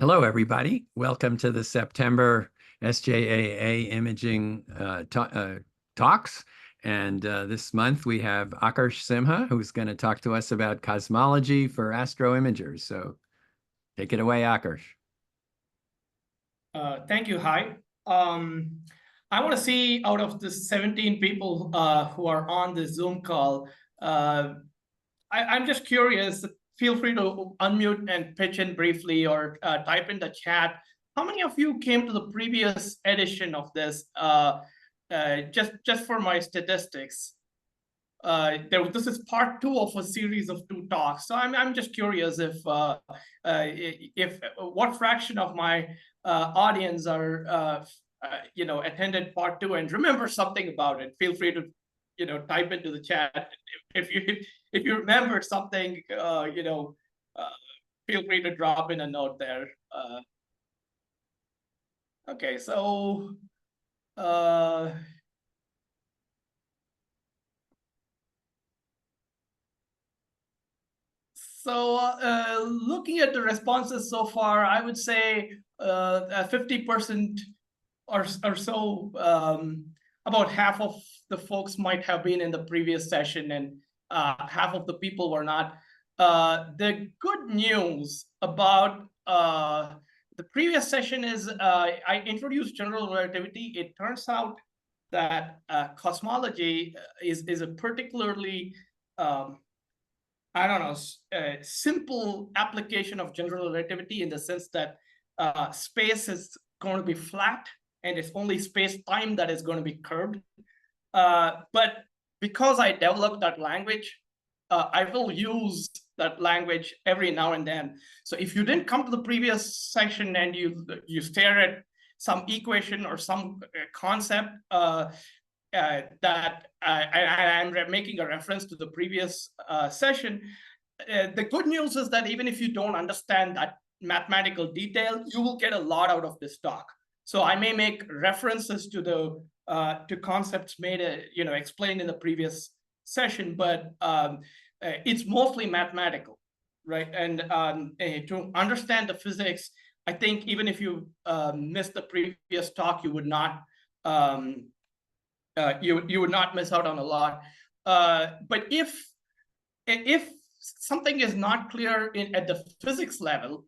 Hello, everybody. Welcome to the September SJAA imaging talks. And this month we have Akarsh Simha, who's going to talk to us about cosmology for Astro-Imagers. So take it away, Akarsh. Thank you. Hi. I want to see out of the 17 people who are on the Zoom call, I'm just curious. Feel free to unmute and pitch in briefly or type in the chat. How many of you came to the previous edition of this? Just for my statistics. This is part 2 of a series of 2 talks. So I'm just curious if what fraction of my audience are attended part 2 and remember something about it. Feel free to type into the chat if you remember something. Feel free to drop in a note there. Okay, so looking at the responses so far, I would say 50% or so, about half of the folks might have been in the previous session and half of the people were not. The good news about the previous session is I introduced general relativity. It turns out that cosmology is a particularly simple application of general relativity in the sense that space is going to be flat and it's only space-time that is going to be curved. But because I developed that language, I will use that language every now and then. So if you didn't come to the previous section and you stare at some equation or some concept that I'm making a reference to the previous session, the good news is that even if you don't understand that mathematical detail, you will get a lot out of this talk. So I may make references to the to concepts made explained in the previous session, but it's mostly mathematical, right? And to understand the physics, I think even if you missed the previous talk, you would not you would not miss out on a lot. But if something is not clear at the physics level,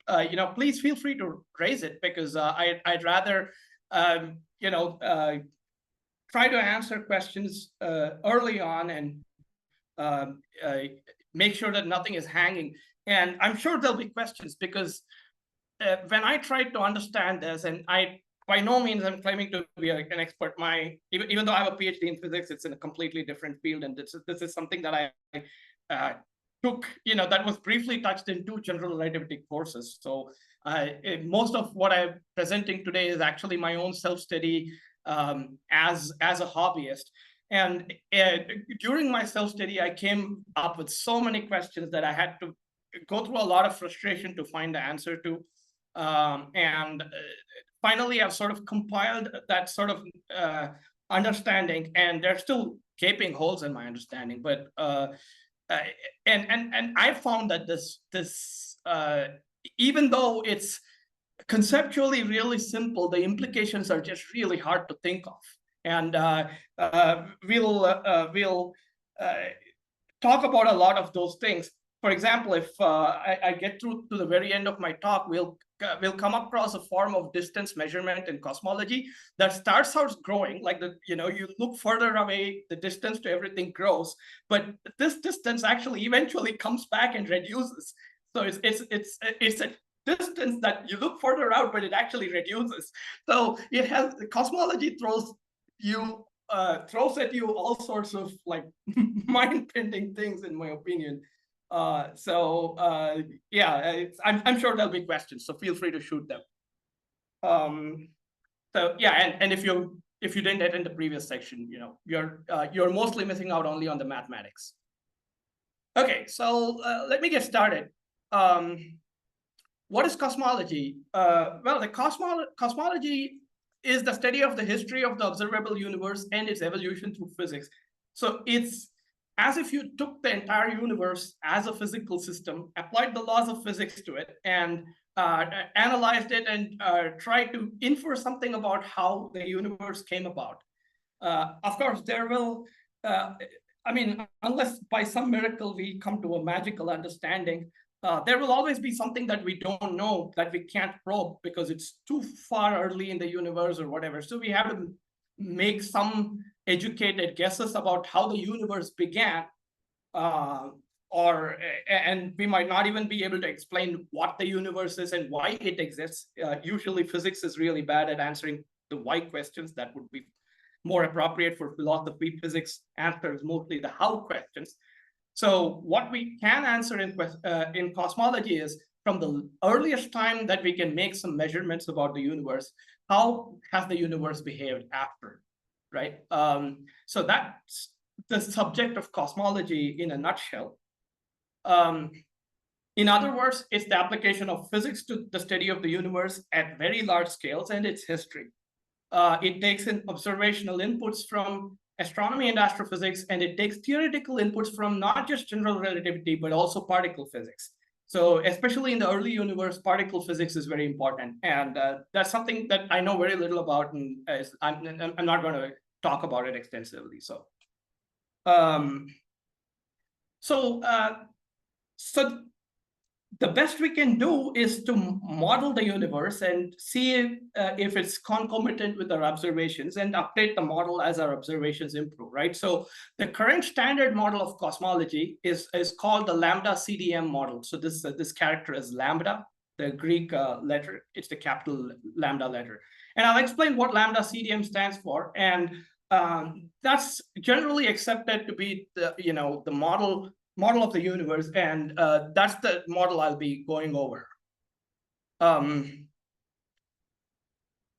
please feel free to raise it, because I'd rather try to answer questions early on and make sure that nothing is hanging. And I'm sure there'll be questions, because when I tried to understand this, and by no means I'm claiming to be an expert. Even though I have a PhD in physics, it's in a completely different field, and this is something that I took, that was briefly touched in 2 general relativity courses. So most of what I'm presenting today is actually my own self-study as a hobbyist. And during my self-study, I came up with so many questions that I had to go through a lot of frustration to find the answer to. And finally, I've sort of compiled that sort of understanding, and there's still gaping holes in my understanding. But and I found that this even though it's conceptually really simple, the implications are just really hard to think of. And we'll talk about a lot of those things. For example, if I get through to the very end of my talk, we'll come across a form of distance measurement in cosmology that starts out growing, like you look further away, the distance to everything grows, but this distance actually eventually comes back and reduces. So it's a distance that you look further out, but it actually reduces. So cosmology throws at you all sorts of like mind-bending things, in my opinion. Yeah, I'm sure there'll be questions, so feel free to shoot them. So yeah, and if you didn't attend the previous section, you're mostly missing out only on the mathematics. Okay, so let me get started. What is cosmology? Well, the cosmology is the study of the history of the observable universe and its evolution through physics. So it's as if you took the entire universe as a physical system, applied the laws of physics to it, and analyzed it and tried to infer something about how the universe came about. Of course, there will, I mean, unless by some miracle we come to a magical understanding, there will always be something that we don't know, that we can't probe because it's too far early in the universe or whatever. So we have to make some educated guesses about how the universe began, and we might not even be able to explain what the universe is and why it exists. Usually physics is really bad at answering the why questions. That would be more appropriate for philosophy. Physics answers mostly the how questions. So what we can answer in cosmology is, from the earliest time that we can make some measurements about the universe, how has the universe behaved after, right? So that's the subject of cosmology in a nutshell. In other words, it's the application of physics to the study of the universe at very large scales and its history. It takes in observational inputs from astronomy and astrophysics, and it takes theoretical inputs from not just general relativity, but also particle physics. So especially in the early universe, particle physics is very important. And that's something that I know very little about, and I'm not going to talk about it extensively. So, so the best we can do is to model the universe and see if it's concomitant with our observations, and update the model as our observations improve, right? So the current standard model of cosmology is called the Lambda-CDM model. So this character is lambda, the Greek letter. It's the capital lambda letter. And I'll explain what Lambda-CDM stands for. And that's generally accepted to be the model of the universe, and that's the model I'll be going over.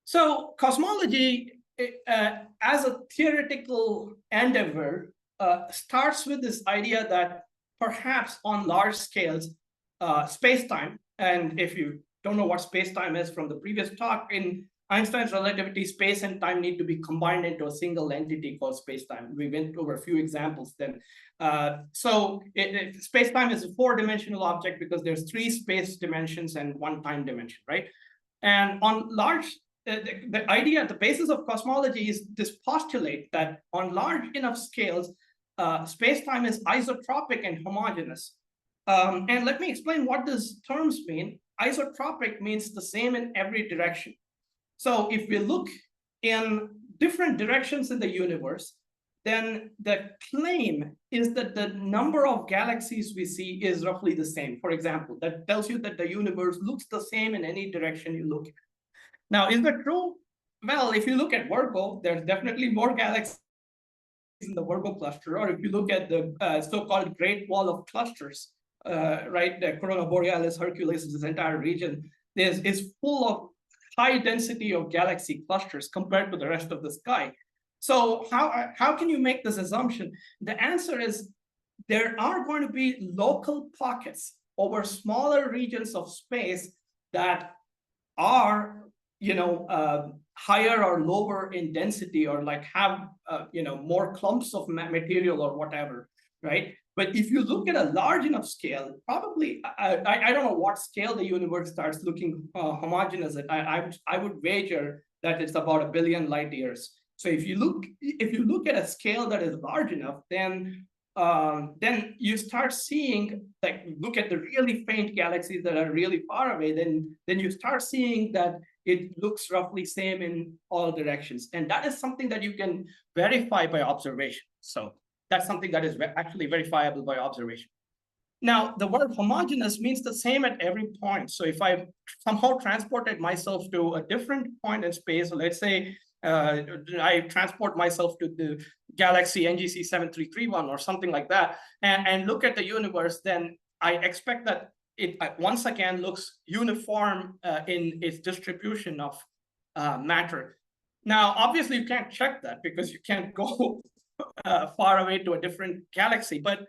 So cosmology, as a theoretical endeavor, starts with this idea that perhaps on large scales, space-time, and if you don't know what space-time is from the previous talk, in Einstein's relativity, space and time need to be combined into a single entity called space-time. We went over a few examples then. So space-time is a four-dimensional object because there's three space dimensions and one time dimension, right? And on large, the idea at the basis of cosmology is this postulate that on large enough scales, space-time is isotropic and homogeneous. And let me explain what these terms mean. Isotropic means the same in every direction. So if we look in different directions in the universe, then the claim is that the number of galaxies we see is roughly the same. For example, that tells you that the universe looks the same in any direction you look at. Now, is that true? Well, if you look at Virgo, there's definitely more galaxies in the Virgo cluster. Or if you look at the so-called Great Wall of Clusters, right, the Corona Borealis, Hercules, this entire region is full of high density of galaxy clusters compared to the rest of the sky. So how can you make this assumption? The answer is there are going to be local pockets over smaller regions of space that are, higher or lower in density, or like have, more clumps of material or whatever, right? But if you look at a large enough scale, probably, I don't know what scale the universe starts looking homogeneous at. I would wager that it's about 1 billion light years. So if you look at a scale that is large enough, then you start seeing, like, look at the really faint galaxies that are really far away, then you start seeing that it looks roughly same in all directions. And that is something that you can verify by observation. So that's something that is actually verifiable by observation. Now, the word homogeneous means the same at every point. So if I somehow transported myself to a different point in space, so let's say I transport myself to the galaxy NGC 7331 or something like that, and look at the universe, then I expect that it once again looks uniform in its distribution of matter. Now, obviously, you can't check that because you can't go far away to a different galaxy, but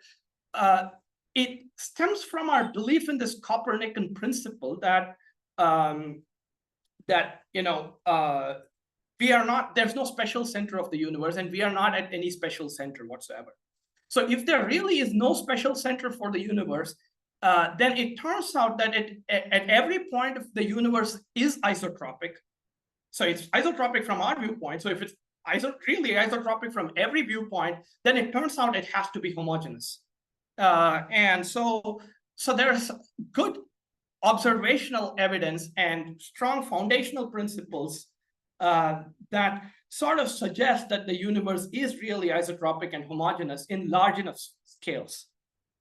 it stems from our belief in this Copernican principle that we are not, there's no special center of the universe, and we are not at any special center whatsoever. So if there really is no special center for the universe, then it turns out that at every point of the universe is isotropic. So it's isotropic from our viewpoint. So if it's really isotropic from every viewpoint, then it turns out it has to be homogeneous. And so there's good observational evidence and strong foundational principles that sort of suggest that the universe is really isotropic and homogeneous in large enough scales,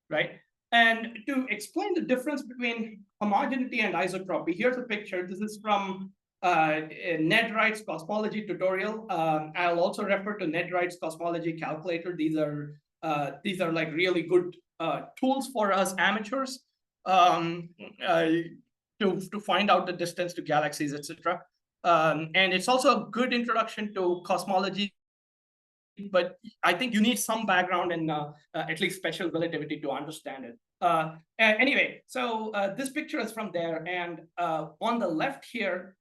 right? And to explain the difference between homogeneity and isotropy, here's a picture. This is from Ned Wright's cosmology tutorial. I'll also refer to Ned Wright's cosmology calculator. These are like really good tools for us amateurs to find out the distance to galaxies, etc. And it's also a good introduction to cosmology, but I think you need some background in at least special relativity to understand it. Anyway, so this picture is from there, and on the left here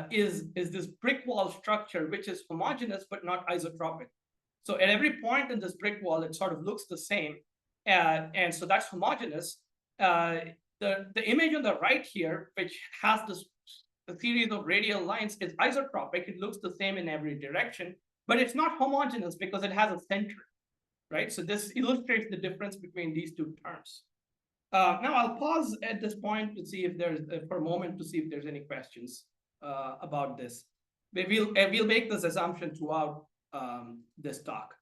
is this brick wall structure, which is homogeneous but not isotropic. So at every point in this brick wall, it sort of looks the same, and so that's homogeneous. The image on the right here, which has a series of radial lines, is isotropic. It looks the same in every direction, but it's not homogeneous because it has a center, right? So this illustrates the difference between these two terms. Now I'll pause at this point to see if there's for a moment to see if there's any questions about this. We'll make this assumption throughout this talk.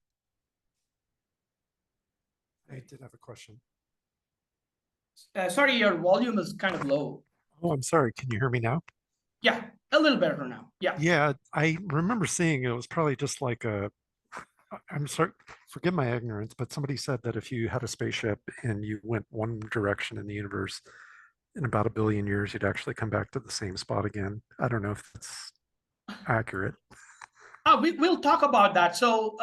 I did have a question. Sorry, your volume is kind of low. Oh, I'm sorry. Can you hear me now? Yeah, a little better now. Yeah. Yeah, I remember seeing it was probably just like I'm sorry, forgive my ignorance, but somebody said that if you had a spaceship and you went one direction in the universe, in about 1 billion years, you'd actually come back to the same spot again. I don't know if that's accurate. We'll talk about that. So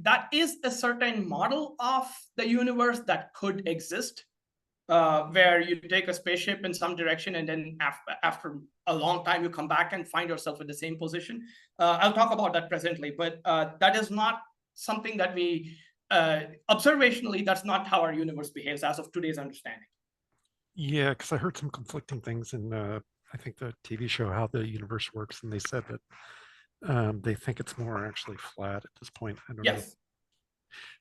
that is a certain model of the universe that could exist, where you take a spaceship in some direction and then after a long time you come back and find yourself in the same position. I'll talk about that presently, but that is not something that we observationally, that's not how our universe behaves as of today's understanding. Yeah, because I heard some conflicting things in I think the TV show How the Universe Works, and they said that they think it's more actually flat at this point. I don't know.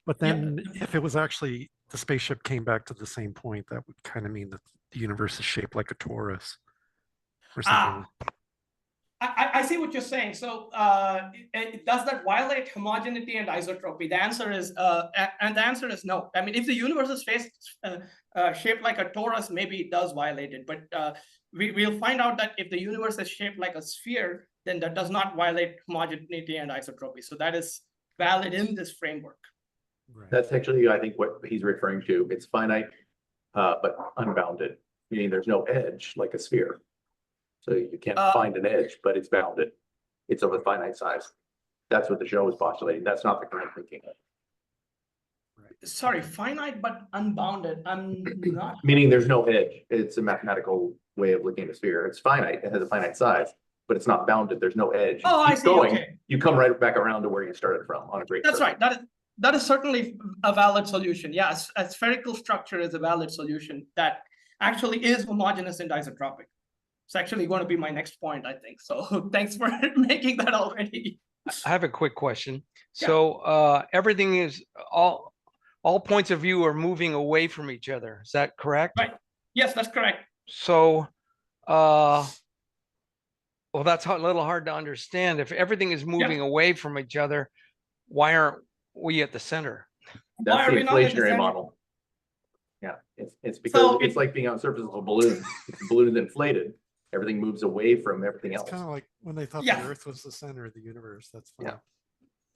But then if it was actually the spaceship came back to the same point, that would kind of mean that the universe is shaped like a torus or something. I see what you're saying. So does that violate homogeneity and isotropy? The answer is no. I mean, if the universe is shaped like a torus, maybe it does violate it. But we'll find out that if the universe is shaped like a sphere, then that does not violate homogeneity and isotropy. So that is valid in this framework. Right. That's actually, I think, what he's referring to. It's finite, but unbounded, meaning there's no edge like a sphere. So you can't find an edge, but it's bounded. It's of a finite size. That's what the show is postulating. That's not the current thinking. Right. Sorry, finite but unbounded. I'm not. Meaning there's no edge. It's a mathematical way of looking at a sphere. It's finite. It has a finite size, but it's not bounded. There's no edge. Oh, I see. Going, okay. You come right back around to where you started from on a great. That's right. That is certainly a valid solution. Yes, a spherical structure is a valid solution that actually is homogeneous and isotropic. It's actually going to be my next point, I think. So thanks for making that already. I have a quick question. Yeah. So everything is all points of view are moving away from each other. Is that correct? Right. Yes, that's correct. So, well, that's a little hard to understand. If everything is moving away from each other, why aren't we at the center? That's the inflationary model. Yeah, it's because it's like being on the surface of a balloon. If the balloon is inflated, everything moves away from everything else. It's kind of like when they thought the Earth was the center of the universe. That's funny. Yeah.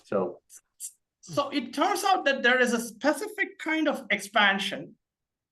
So it turns out that there is a specific kind of expansion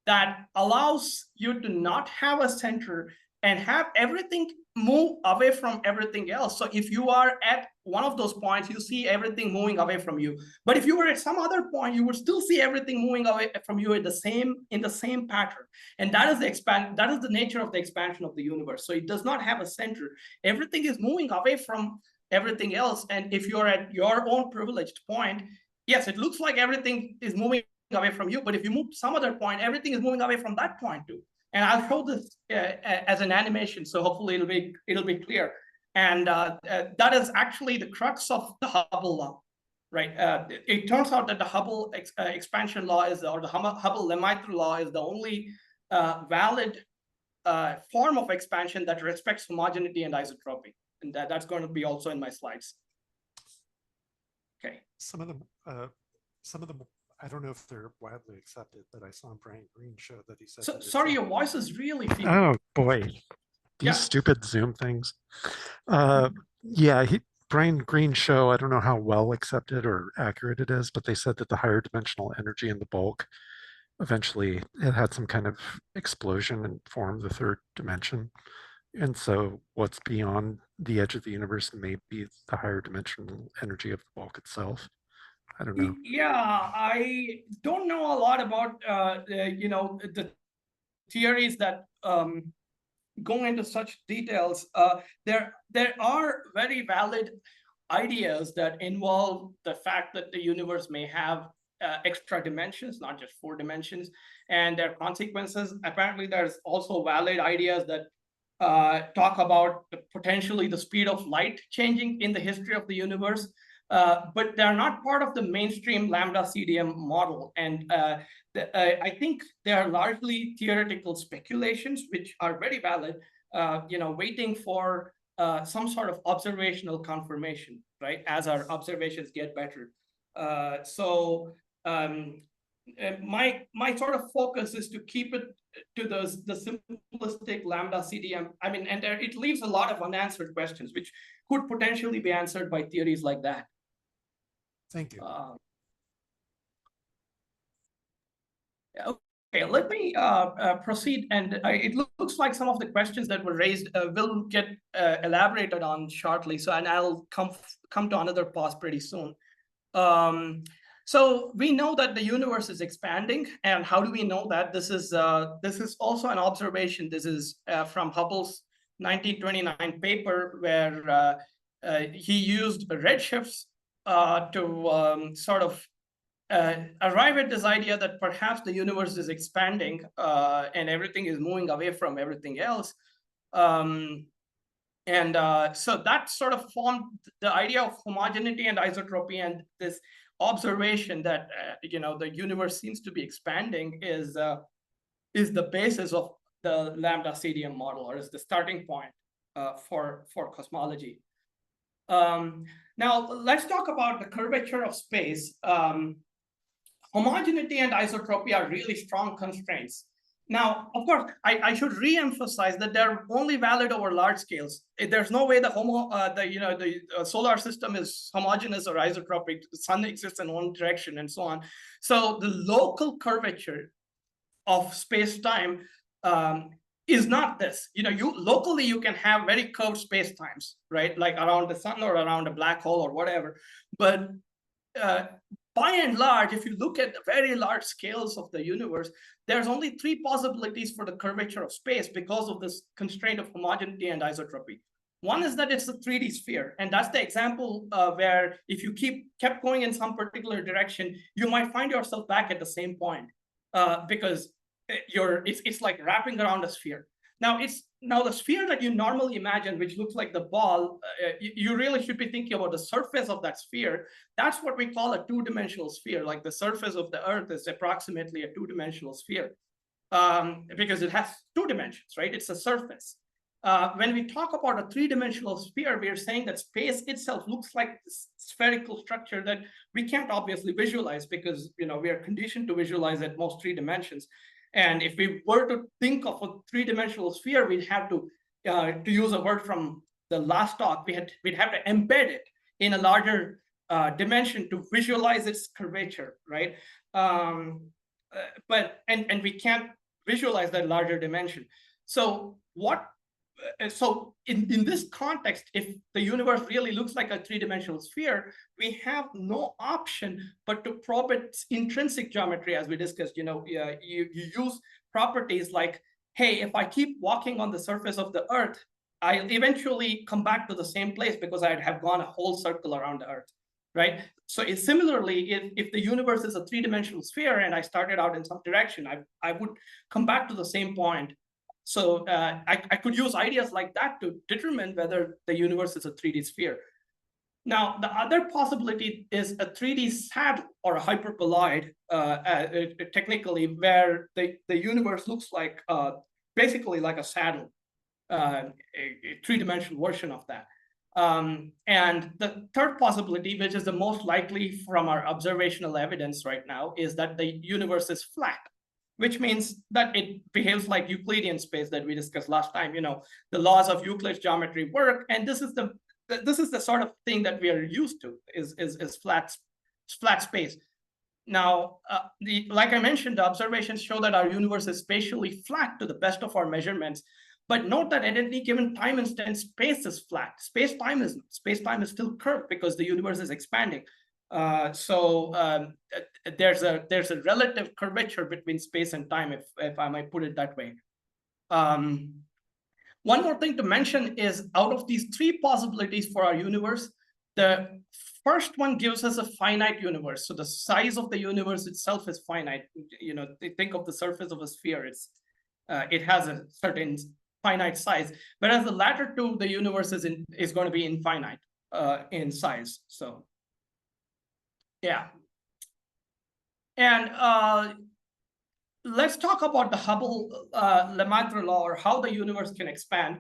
that allows you to not have a center and have everything move away from everything else. So if you are at one of those points, you see everything moving away from you. But if you were at some other point, you would still see everything moving away from you in the same pattern. And that is the nature of the expansion of the universe. So it does not have a center. Everything is moving away from everything else. And if you're at your own privileged point, yes, it looks like everything is moving away from you, but if you move to some other point, everything is moving away from that point too. And I'll show this as an animation, so hopefully it'll be clear. And that is actually the crux of the Hubble law, right? It turns out that the Hubble expansion law or the Hubble-Lemaitre law is the only valid form of expansion that respects homogeneity and isotropy, and that's going to be also in my slides. Okay. Some of them, I don't know if they're widely accepted, but I saw Brian Green show that he said. So, sorry, your voice is really feeble. Oh boy, these stupid Zoom things. Yeah, Brian Green show, I don't know how well accepted or accurate it is, but they said that the higher dimensional energy in the bulk, eventually it had some kind of explosion and formed the third dimension. And so what's beyond the edge of the universe may be the higher dimensional energy of the bulk itself. I don't know. Yeah, I don't know a lot about the theories that go into such details. There are very valid ideas that involve the fact that the universe may have extra dimensions, not just 4 dimensions, and their consequences. Apparently, there's also valid ideas that talk about potentially the speed of light changing in the history of the universe. But they're not part of the mainstream Lambda-CDM model. And I think they are largely theoretical speculations, which are very valid, waiting for some sort of observational confirmation, right, as our observations get better. My sort of focus is to keep it to the simplistic Lambda-CDM. I mean, and it leaves a lot of unanswered questions, which could potentially be answered by theories like that. Thank you. Okay, let me proceed. And it looks like some of the questions that were raised will get elaborated on shortly. So, and I'll come to another pause pretty soon. So we know that the universe is expanding, and how do we know that? This is also an observation. This is from Hubble's 1929 paper, where he used redshifts to sort of arrive at this idea that perhaps the universe is expanding and everything is moving away from everything else. So that sort of formed the idea of homogeneity and isotropy, and this observation that the universe seems to be expanding is the basis of the Lambda-CDM model, or is the starting point for cosmology. Now, let's talk about the curvature of space. Homogeneity and isotropy are really strong constraints. Now, of course, I should re-emphasize that they're only valid over large scales. There's no way the solar system is homogeneous or isotropic. The sun exists in one direction, and so on. So the local curvature of space-time is not this. Locally you can have very curved space times, right? Like around the sun or around a black hole or whatever. But by and large, if you look at the very large scales of the universe, there's only 3 possibilities for the curvature of space because of this constraint of homogeneity and isotropy. One is that it's a 3D sphere, and that's the example where if you kept going in some particular direction, you might find yourself back at the same point because it's like wrapping around a sphere. Now the sphere that you normally imagine, which looks like the ball, you really should be thinking about the surface of that sphere. That's what we call a 2-dimensional sphere. Like the surface of the Earth is approximately a 2-dimensional sphere because it has 2 dimensions, right? It's a surface. When we talk about a 3-dimensional sphere, we are saying that space itself looks like this spherical structure that we can't obviously visualize because we are conditioned to visualize at most 3 dimensions. And if we were to think of a 3-dimensional sphere, we'd have to use a word from the last talk, we'd have to embed it in a larger dimension to visualize its curvature, right? But we can't visualize that larger dimension. So in this context, if the universe really looks like a 3-dimensional sphere, we have no option but to probe its intrinsic geometry, as we discussed. You use properties like, hey, if I keep walking on the surface of the Earth, I'll eventually come back to the same place because I'd have gone a whole circle around the Earth, right? So similarly, if the universe is a three-dimensional sphere and I started out in some direction, I would come back to the same point. So I could use ideas like that to determine whether the universe is a 3D sphere. Now, the other possibility is a 3D saddle or a hyperboloid, technically, where the universe looks like basically like a saddle, a three-dimensional version of that. And the third possibility, which is the most likely from our observational evidence right now, is that the universe is flat, which means that it behaves like Euclidean space that we discussed last time. You know, the laws of Euclid's geometry work, and this is the sort of thing that we are used to, is flat space. Now, like I mentioned, the observations show that our universe is spatially flat to the best of our measurements. But note that at any given time instant, space is flat. Space-time is still curved because the universe is expanding. So there's a relative curvature between space and time, if I might put it that way. One more thing to mention is, out of these three possibilities for our universe, the first one gives us a finite universe. So the size of the universe itself is finite. You know, think of the surface of a sphere. It has a certain finite size, whereas the latter two, the universe is going to be infinite in size. So yeah. And let's talk about the Hubble-Lemaitre law, or how the universe can expand.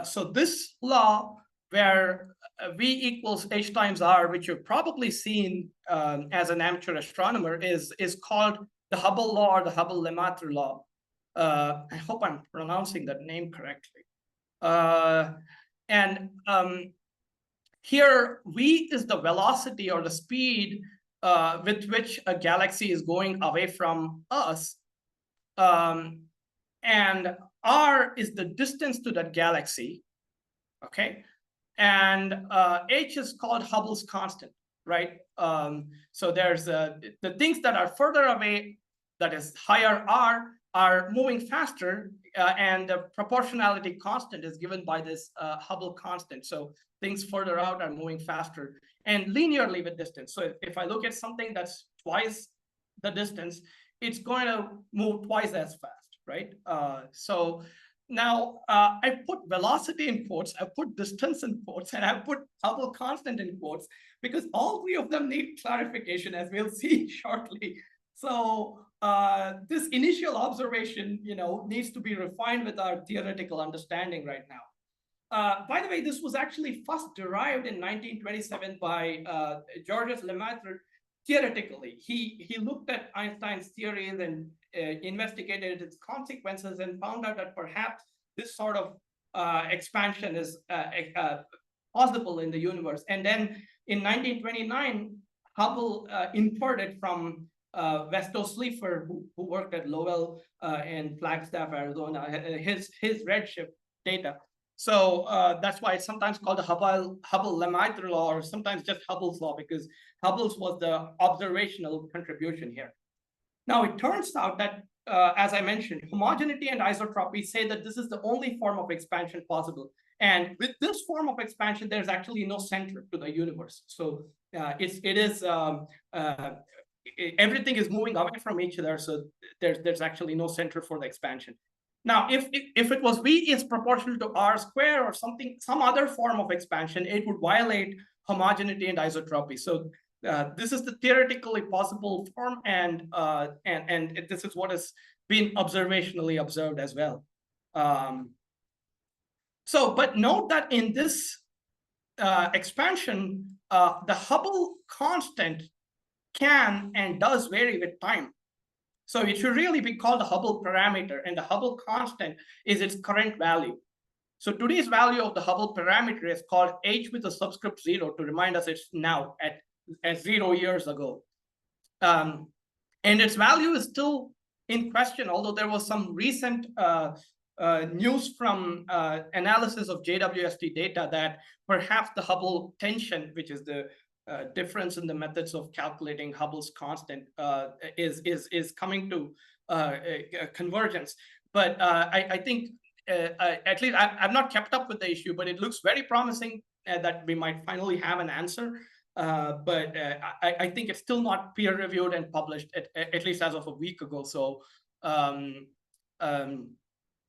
So this law, where V equals H times R, which you've probably seen as an amateur astronomer, is called the Hubble law, or the Hubble-Lemaitre law. I hope I'm pronouncing that name correctly. Here, V is the velocity or the speed with which a galaxy is going away from us. And R is the distance to that galaxy, okay? And H is called Hubble's constant, right? So there's the things that are further away, that is higher R, are moving faster, and the proportionality constant is given by this Hubble constant. So things further out are moving faster and linearly with distance. So if I look at something that's twice the distance, it's going to move twice as fast, right? So now I put velocity in quotes, I put distance in quotes, and I put Hubble constant in quotes, because all three of them need clarification, as we'll see shortly. So this initial observation, needs to be refined with our theoretical understanding right now. By the way, this was actually first derived in 1927 by Georges Lemaitre theoretically. He looked at Einstein's theories and investigated its consequences, and found out that perhaps this sort of expansion is possible in the universe. And then in 1929, Hubble inferred it from Vesto Slipher, who worked at Lowell in Flagstaff, Arizona, his redshift data. So that's why it's sometimes called the Hubble-Lemaitre law, or sometimes just Hubble's law, because Hubble's was the observational contribution here. Now, it turns out that, as I mentioned, homogeneity and isotropy say that this is the only form of expansion possible. And with this form of expansion, there's actually no center to the universe. So everything is moving away from each other, so there's actually no center for the expansion. Now, if it was V is proportional to R square or some other form of expansion, it would violate homogeneity and isotropy. So this is the theoretically possible form, and this is what has been observationally observed as well. But note that in this expansion, the Hubble constant can and does vary with time. So it should really be called the Hubble parameter, and the Hubble constant is its current value. So today's value of the Hubble parameter is called H with a subscript 0 to remind us it's now at 0 years ago. And its value is still in question, although there was some recent news from analysis of JWST data that perhaps the Hubble tension, which is the difference in the methods of calculating Hubble's constant, is coming to convergence. But I think, at least I've not kept up with the issue, but it looks very promising that we might finally have an answer. I think it's still not peer reviewed and published at least as of a week ago. So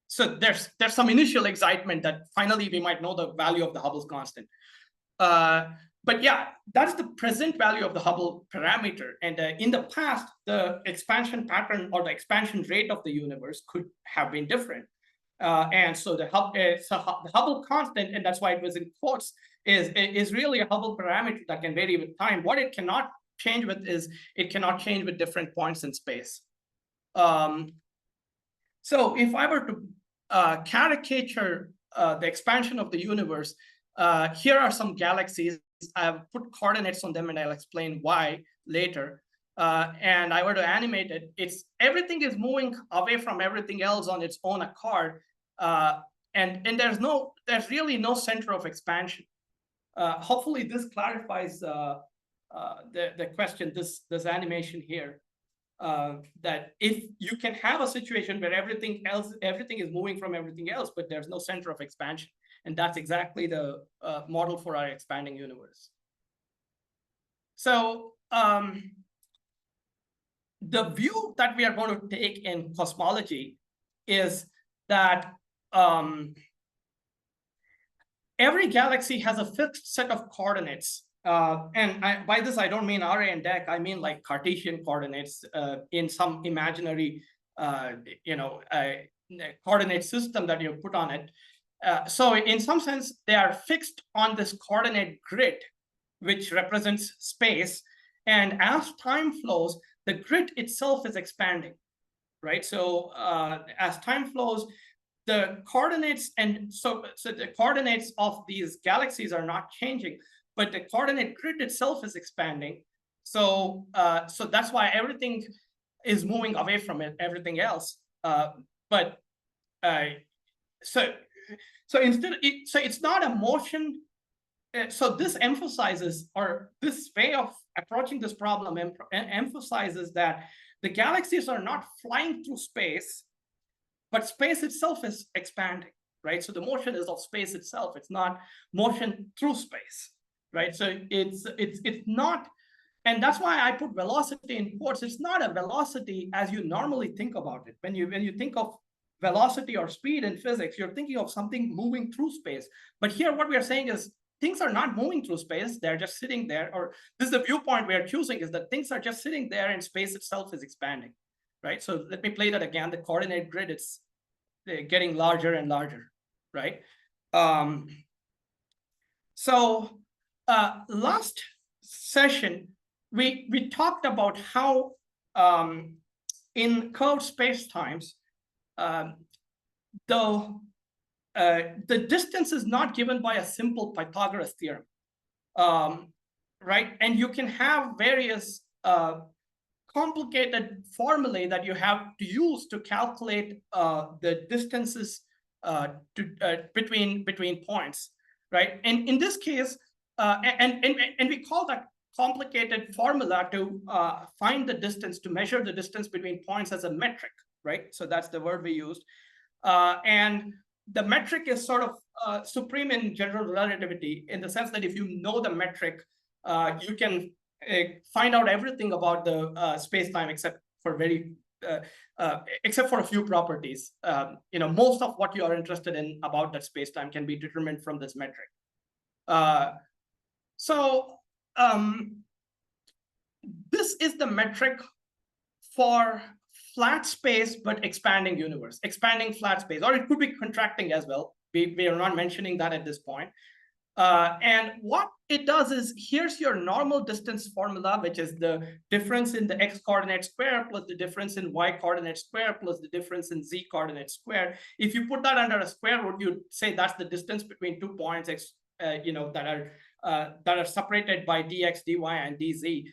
so there's some initial excitement that finally we might know the value of the Hubble's constant. But yeah, that's the present value of the Hubble parameter. And in the past, the expansion pattern or the expansion rate of the universe could have been different. And so the Hubble constant, and that's why it was in quotes, is really a Hubble parameter that can vary with time. What it cannot change with is it cannot change with different points in space. So if I were to caricature the expansion of the universe, here are some galaxies. I've put coordinates on them, and I'll explain why later. And I were to animate it, everything is moving away from everything else on its own accord, and there's really no center of expansion. Hopefully, this clarifies the question. This animation here, that if you can have a situation where everything is moving from everything else, but there's no center of expansion. And that's exactly the model for our expanding universe. So the view that we are going to take in cosmology is that every galaxy has a fixed set of coordinates. And by this, I don't mean RA and DEC. I mean like Cartesian coordinates in some imaginary, coordinate system that you put on it. So in some sense, they are fixed on this coordinate grid, which represents space. And as time flows, the grid itself is expanding, right? So as time flows, the coordinates, and so the coordinates of these galaxies are not changing, but the coordinate grid itself is expanding. So so that's why everything is moving away from everything else. So instead, it's not a motion. So this emphasizes, or this way of approaching this problem emphasizes that the galaxies are not flying through space, but space itself is expanding, right? So the motion is of space itself. It's not motion through space, right? So it's not, and that's why I put velocity in quotes. It's not a velocity as you normally think about it. When you think of velocity or speed in physics, you're thinking of something moving through space. But here, what we are saying is things are not moving through space. They're just sitting there, or this is the viewpoint we are choosing, is that things are just sitting there and space itself is expanding, right? So let me play that again. The coordinate grid, it's getting larger and larger, right? So last session, we talked about how in curved spacetimes, the distance is not given by a simple Pythagoras theorem, right? And you can have various complicated formulae that you have to use to calculate the distances between points, right? And in this case, and we call that complicated formula to find the distance, to measure the distance between points as a metric, right? So that's the word we used. And the metric is sort of supreme in general relativity, in the sense that if you know the metric, you can find out everything about the space-time except for a few properties. Most of what you are interested in about that space-time can be determined from this metric. So this is the metric for flat space but expanding universe, expanding flat space, or it could be contracting as well. We are not mentioning that at this point. And what it does is, here's your normal distance formula, which is the difference in the x coordinate square plus the difference in y coordinate square plus the difference in z coordinate square. If you put that under a square root, you'd say that's the distance between 2 points that are separated by dx, dy, and dz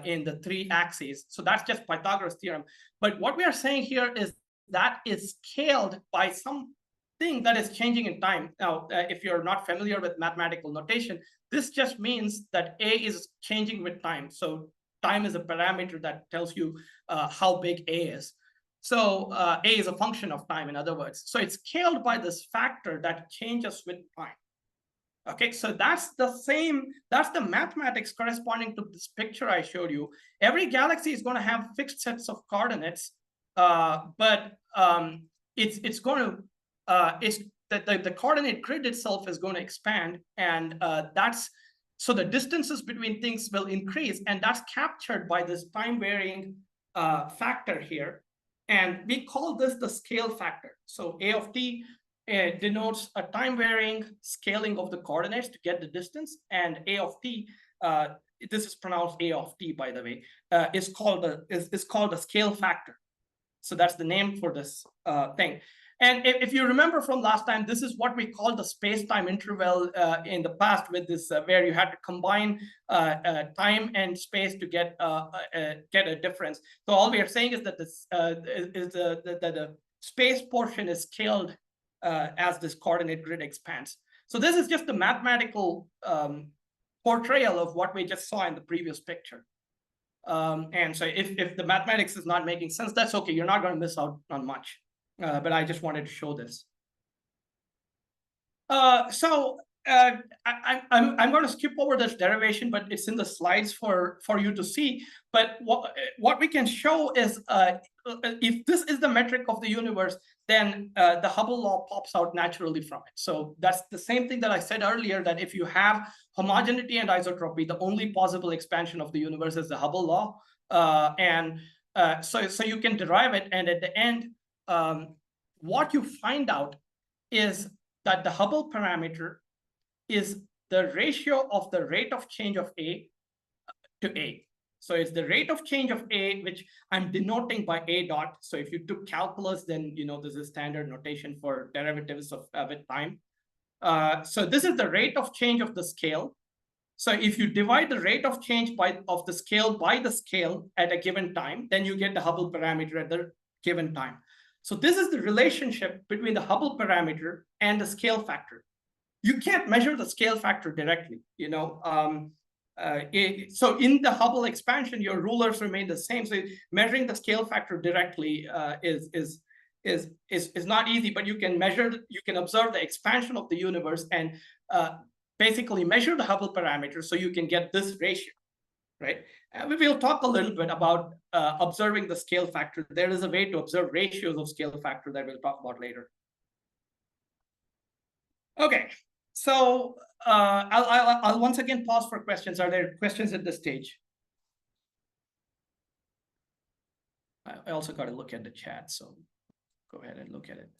in the 3 axes. So that's just Pythagoras theorem. But what we are saying here is that is scaled by something that is changing in time. Now, if you're not familiar with mathematical notation, this just means that A is changing with time. So time is a parameter that tells you how big A is. So A is a function of time, in other words. So it's scaled by this factor that changes with time. Okay, so that's the mathematics corresponding to this picture I showed you. Every galaxy is going to have fixed sets of coordinates, but it's going to the coordinate grid itself is going to expand, and so the distances between things will increase, and that's captured by this time varying factor here, and we call this the scale factor. So A of t denotes a time varying scaling of the coordinates to get the distance, and A of t, this is pronounced A of t, by the way, is called a scale factor. So that's the name for this thing. And if you remember from last time, this is what we call the space-time interval in the past, with this where you had to combine time and space to get a difference. So all we are saying is that this the space portion is scaled as this coordinate grid expands. So this is just a mathematical portrayal of what we just saw in the previous picture. And so if the mathematics is not making sense, that's okay. You're not going to miss out on much. But I just wanted to show this. I'm going to skip over this derivation, but it's in the slides for you to see. But what we can show is if this is the metric of the universe, then the Hubble law pops out naturally from it. So that's the same thing that I said earlier, that if you have homogeneity and isotropy, the only possible expansion of the universe is the Hubble law. So you can derive it, and at the end, what you find out is that the Hubble parameter is the ratio of the rate of change of A to A. So it's the rate of change of A, which I'm denoting by A dot. So if you took calculus, then you know this is standard notation for derivatives of with time. So this is the rate of change of the scale. So if you divide the rate of change of the scale by the scale at a given time, then you get the Hubble parameter at the given time. So this is the relationship between the Hubble parameter and the scale factor. You can't measure the scale factor directly, you know. So in the Hubble expansion, your rulers remain the same. So measuring the scale factor directly is not easy, but you can observe the expansion of the universe and basically measure the Hubble parameter, so you can get this ratio, right? And we will talk a little bit about observing the scale factor. There is a way to observe ratios of scale factor that we'll talk about later. Okay, so I'll once again pause for questions. Are there questions at this stage? I also got to look at the chat, so go ahead and look at it.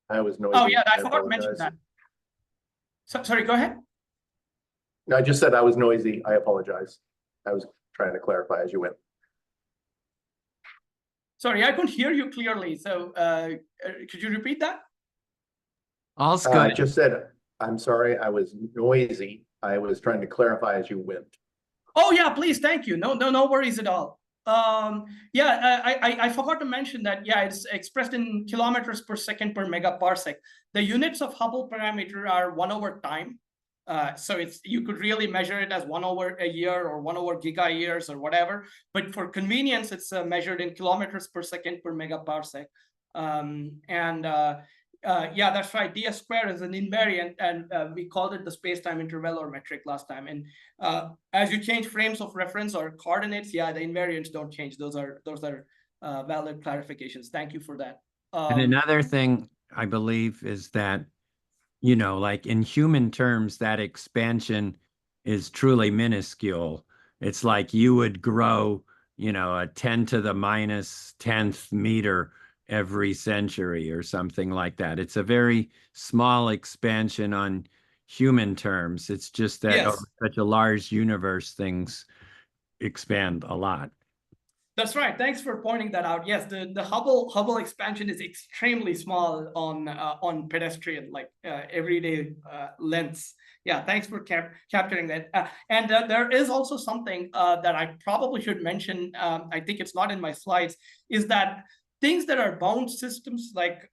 I was noisy. Oh yeah, I forgot to mention that. So, sorry, go ahead. No, I just said I was noisy. I apologize. I was trying to clarify as you went. Sorry, I couldn't hear you clearly. So could you repeat that? All's good. I just said, I'm sorry, I was noisy. I was trying to clarify as you went. Oh yeah, please, thank you. No worries at all. Yeah, I forgot to mention that, yeah, it's expressed in kilometers per second per megaparsec. The units of Hubble parameter are 1/time. So you could really measure it as 1/a year or 1/giga years or whatever. But for convenience, it's measured in kilometers per second per megaparsec. Yeah, that's right. ds squared is an invariant, and we called it the space-time interval or metric last time. And as you change frames of reference or coordinates, yeah, the invariants don't change. Those are valid clarifications. Thank you for that. And another thing I believe is that, you know, like in human terms, that expansion is truly minuscule. It's like you would grow, you know, a 10 to the minus 10th meter every century or something like that. It's a very small expansion on human terms. It's just that Yes. over such a large universe, things expand a lot. That's right. Thanks for pointing that out. Yes, the Hubble expansion is extremely small on pedestrian, like everyday lengths. Yeah, thanks for capturing that. And there is also something that I probably should mention. I think it's not in my slides. Is that things that are bound systems, like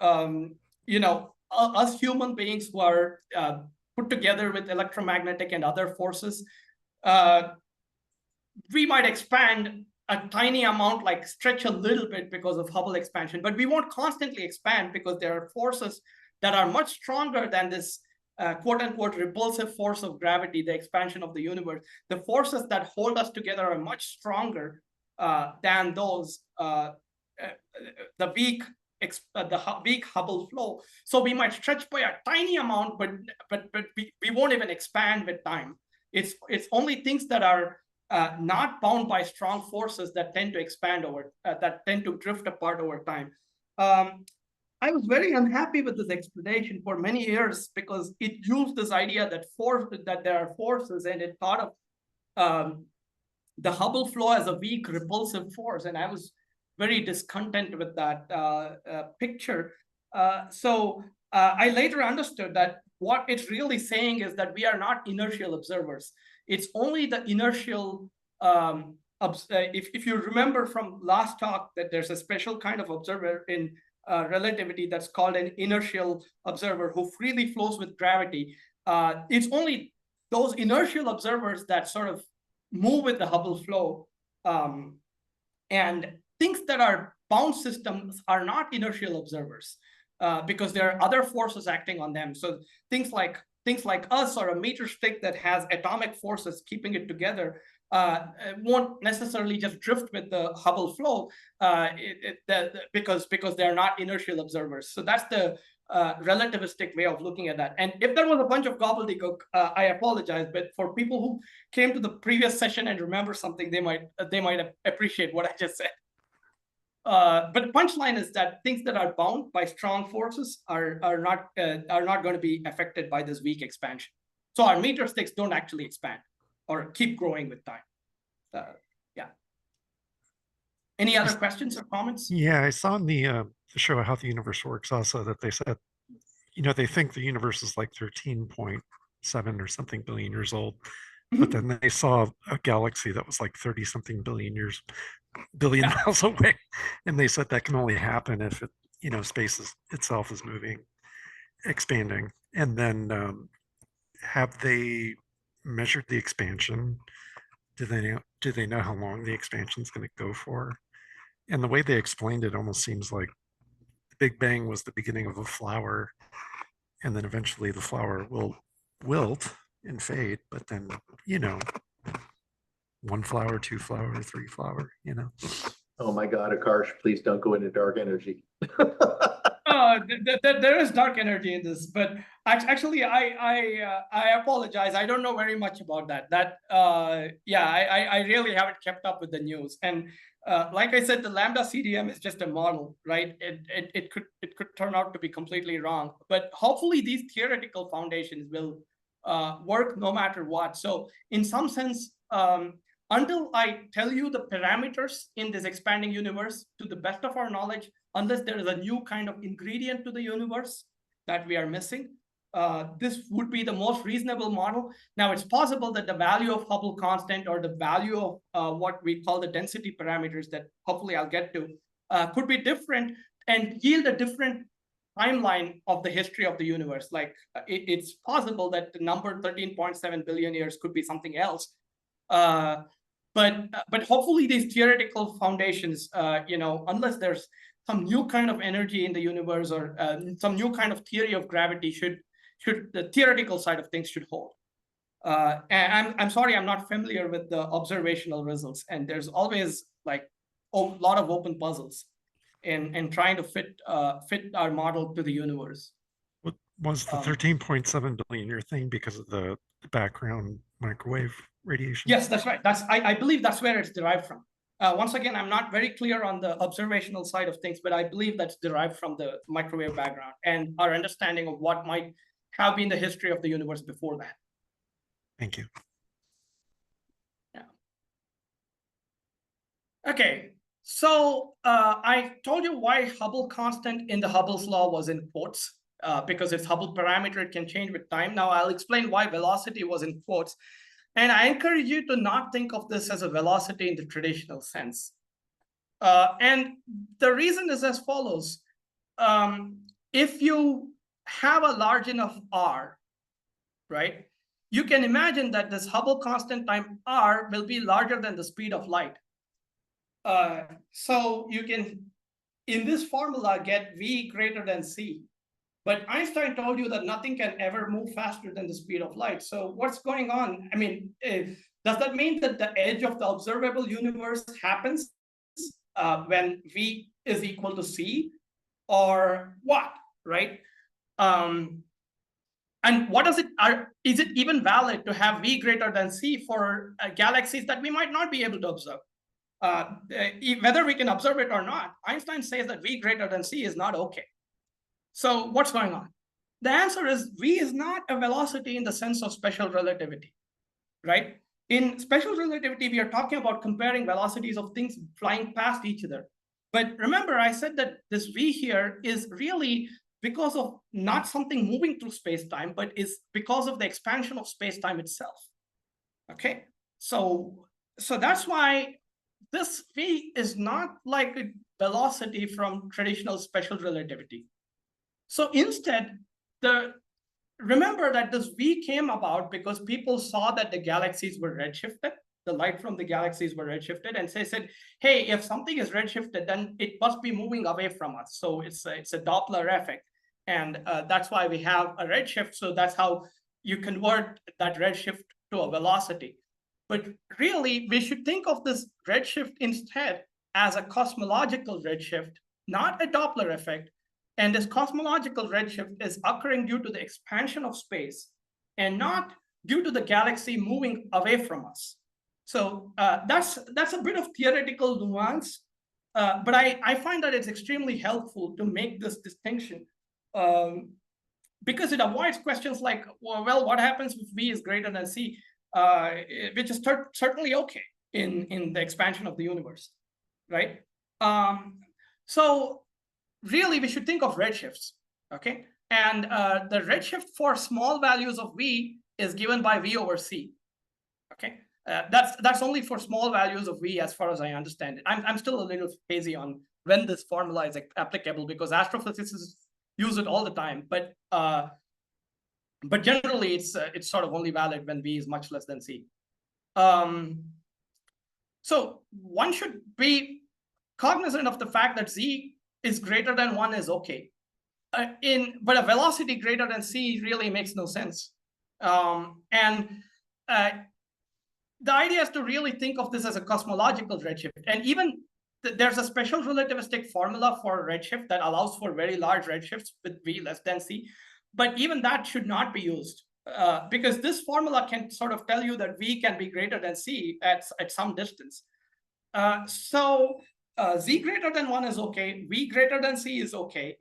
you know, us human beings who are put together with electromagnetic and other forces, we might expand a tiny amount, like stretch a little bit because of Hubble expansion, but we won't constantly expand because there are forces that are much stronger than this quote unquote repulsive force of gravity, the expansion of the universe. The forces that hold us together are much stronger than those, the weak Hubble flow. So we might stretch by a tiny amount, but we won't even expand with time. It's only things that are not bound by strong forces that tend to expand that tend to drift apart over time. I was very unhappy with this explanation for many years because it used this idea that there are forces, and it thought of the Hubble flow as a weak repulsive force, and I was very discontent with that picture. So I later understood that what it's really saying is that we are not inertial observers. It's only the inertial, if you remember from last talk, that there's a special kind of observer in relativity that's called an inertial observer who freely flows with gravity. It's only those inertial observers that sort of move with the Hubble flow, and things that are bound systems are not inertial observers because there are other forces acting on them. So things like us, or a meter stick that has atomic forces keeping it together, won't necessarily just drift with the Hubble flow because they're not inertial observers. So that's the relativistic way of looking at that. And if there was a bunch of gobbledygook, I apologize, but for people who came to the previous session and remember something, they might appreciate what I just said. But punchline is that things that are bound by strong forces are not going to be affected by this weak expansion. So our meter sticks don't actually expand or keep growing with time. Yeah. Any other questions or comments? Yeah, I saw in the show How the Universe Works also that they said, they think the universe is like 13.7 or something billion years old. But then they saw a galaxy that was like 30 something billion miles away. And they said that can only happen if space itself is moving, expanding. And then have they measured the expansion? Do they know how long the expansion is going to go for? And the way they explained it almost seems like the Big Bang was the beginning of a flower, and then eventually the flower will wilt and fade, but then, one flower, two flower, three flower, Oh my God, Akarsh, please don't go into dark energy. There is dark energy in this, but actually, I apologize. I don't know very much about that. I really haven't kept up with the news. And like I said, the Lambda-CDM is just a model, right? It could turn out to be completely wrong, but hopefully these theoretical foundations will work no matter what. So in some sense, until I tell you the parameters in this expanding universe, to the best of our knowledge, unless there is a new kind of ingredient to the universe that we are missing, this would be the most reasonable model. Now, it's possible that the value of Hubble constant, or the value of what we call the density parameters that hopefully I'll get to, could be different and yield a different timeline of the history of the universe. Like it's possible that the number 13.7 billion years could be something else. But hopefully these theoretical foundations, unless there's some new kind of energy in the universe, or some new kind of theory of gravity, should the theoretical side of things should hold. And I'm sorry, I'm not familiar with the observational results, and there's always like a lot of open puzzles in trying to fit our model to the universe. What was the 13.7 billion year thing because of the background microwave radiation? Yes, that's right. I believe that's where it's derived from. Once again, I'm not very clear on the observational side of things, but I believe that's derived from the microwave background and our understanding of what might have been the history of the universe before that. Thank you. Yeah. Okay, so I told you why Hubble constant in the Hubble's law was in quotes, because its Hubble parameter, it can change with time. Now I'll explain why velocity was in quotes. And I encourage you to not think of this as a velocity in the traditional sense. And the reason is as follows. If you have a large enough R, right, you can imagine that this Hubble constant time R will be larger than the speed of light. So you can, in this formula, get V greater than C. But Einstein told you that nothing can ever move faster than the speed of light. So what's going on? I mean, does that mean that the edge of the observable universe happens when V is equal to C, or what, right? And what does it, is it even valid to have V greater than C for galaxies that we might not be able to observe? Whether we can observe it or not, Einstein says that V greater than C is not okay. So what's going on? The answer is V is not a velocity in the sense of special relativity, right? In special relativity, we are talking about comparing velocities of things flying past each other. But remember, I said that this V here is really because of not something moving through space-time, but is because of the expansion of space-time itself. Okay, so that's why this V is not like a velocity from traditional special relativity. So instead, remember that this V came about because people saw that the galaxies were redshifted, the light from the galaxies were redshifted, and they said, hey, if something is redshifted, then it must be moving away from us. So it's a Doppler effect. And that's why we have a redshift. So that's how you convert that redshift to a velocity. But really, we should think of this redshift instead as a cosmological redshift, not a Doppler effect. And this cosmological redshift is occurring due to the expansion of space and not due to the galaxy moving away from us. So that's a bit of theoretical nuance, but I find that it's extremely helpful to make this distinction because it avoids questions like, well, what happens if V is greater than C, which is certainly okay in the expansion of the universe, right? So really, we should think of redshifts, okay? And the redshift for small values of V is given by V over C, okay? That's only for small values of V as far as I understand it. I'm still a little hazy on when this formula is applicable because astrophysicists use it all the time, but generally it's sort of only valid when V is much less than C. So one should be cognizant of the fact that Z is greater than 1 is okay. But a velocity greater than C really makes no sense. The idea is to really think of this as a cosmological redshift. And even there's a special relativistic formula for redshift that allows for very large redshifts with V less than C. But even that should not be used because this formula can sort of tell you that V can be greater than C at some distance. Z greater than 1 is okay. V greater than C is okay.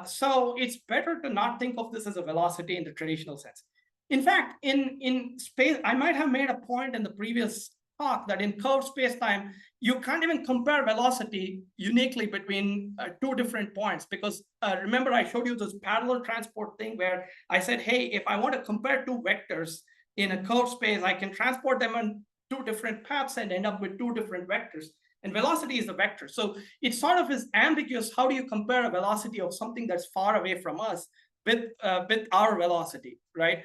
So it's better to not think of this as a velocity in the traditional sense. In fact, in space, I might have made a point in the previous talk that in curved space-time, you can't even compare velocity uniquely between two different points because remember I showed you this parallel transport thing where I said, hey, if I want to compare two vectors in a curved space, I can transport them on two different paths and end up with two different vectors. And velocity is a vector. So it sort of is ambiguous. How do you compare a velocity of something that's far away from us with our velocity, right?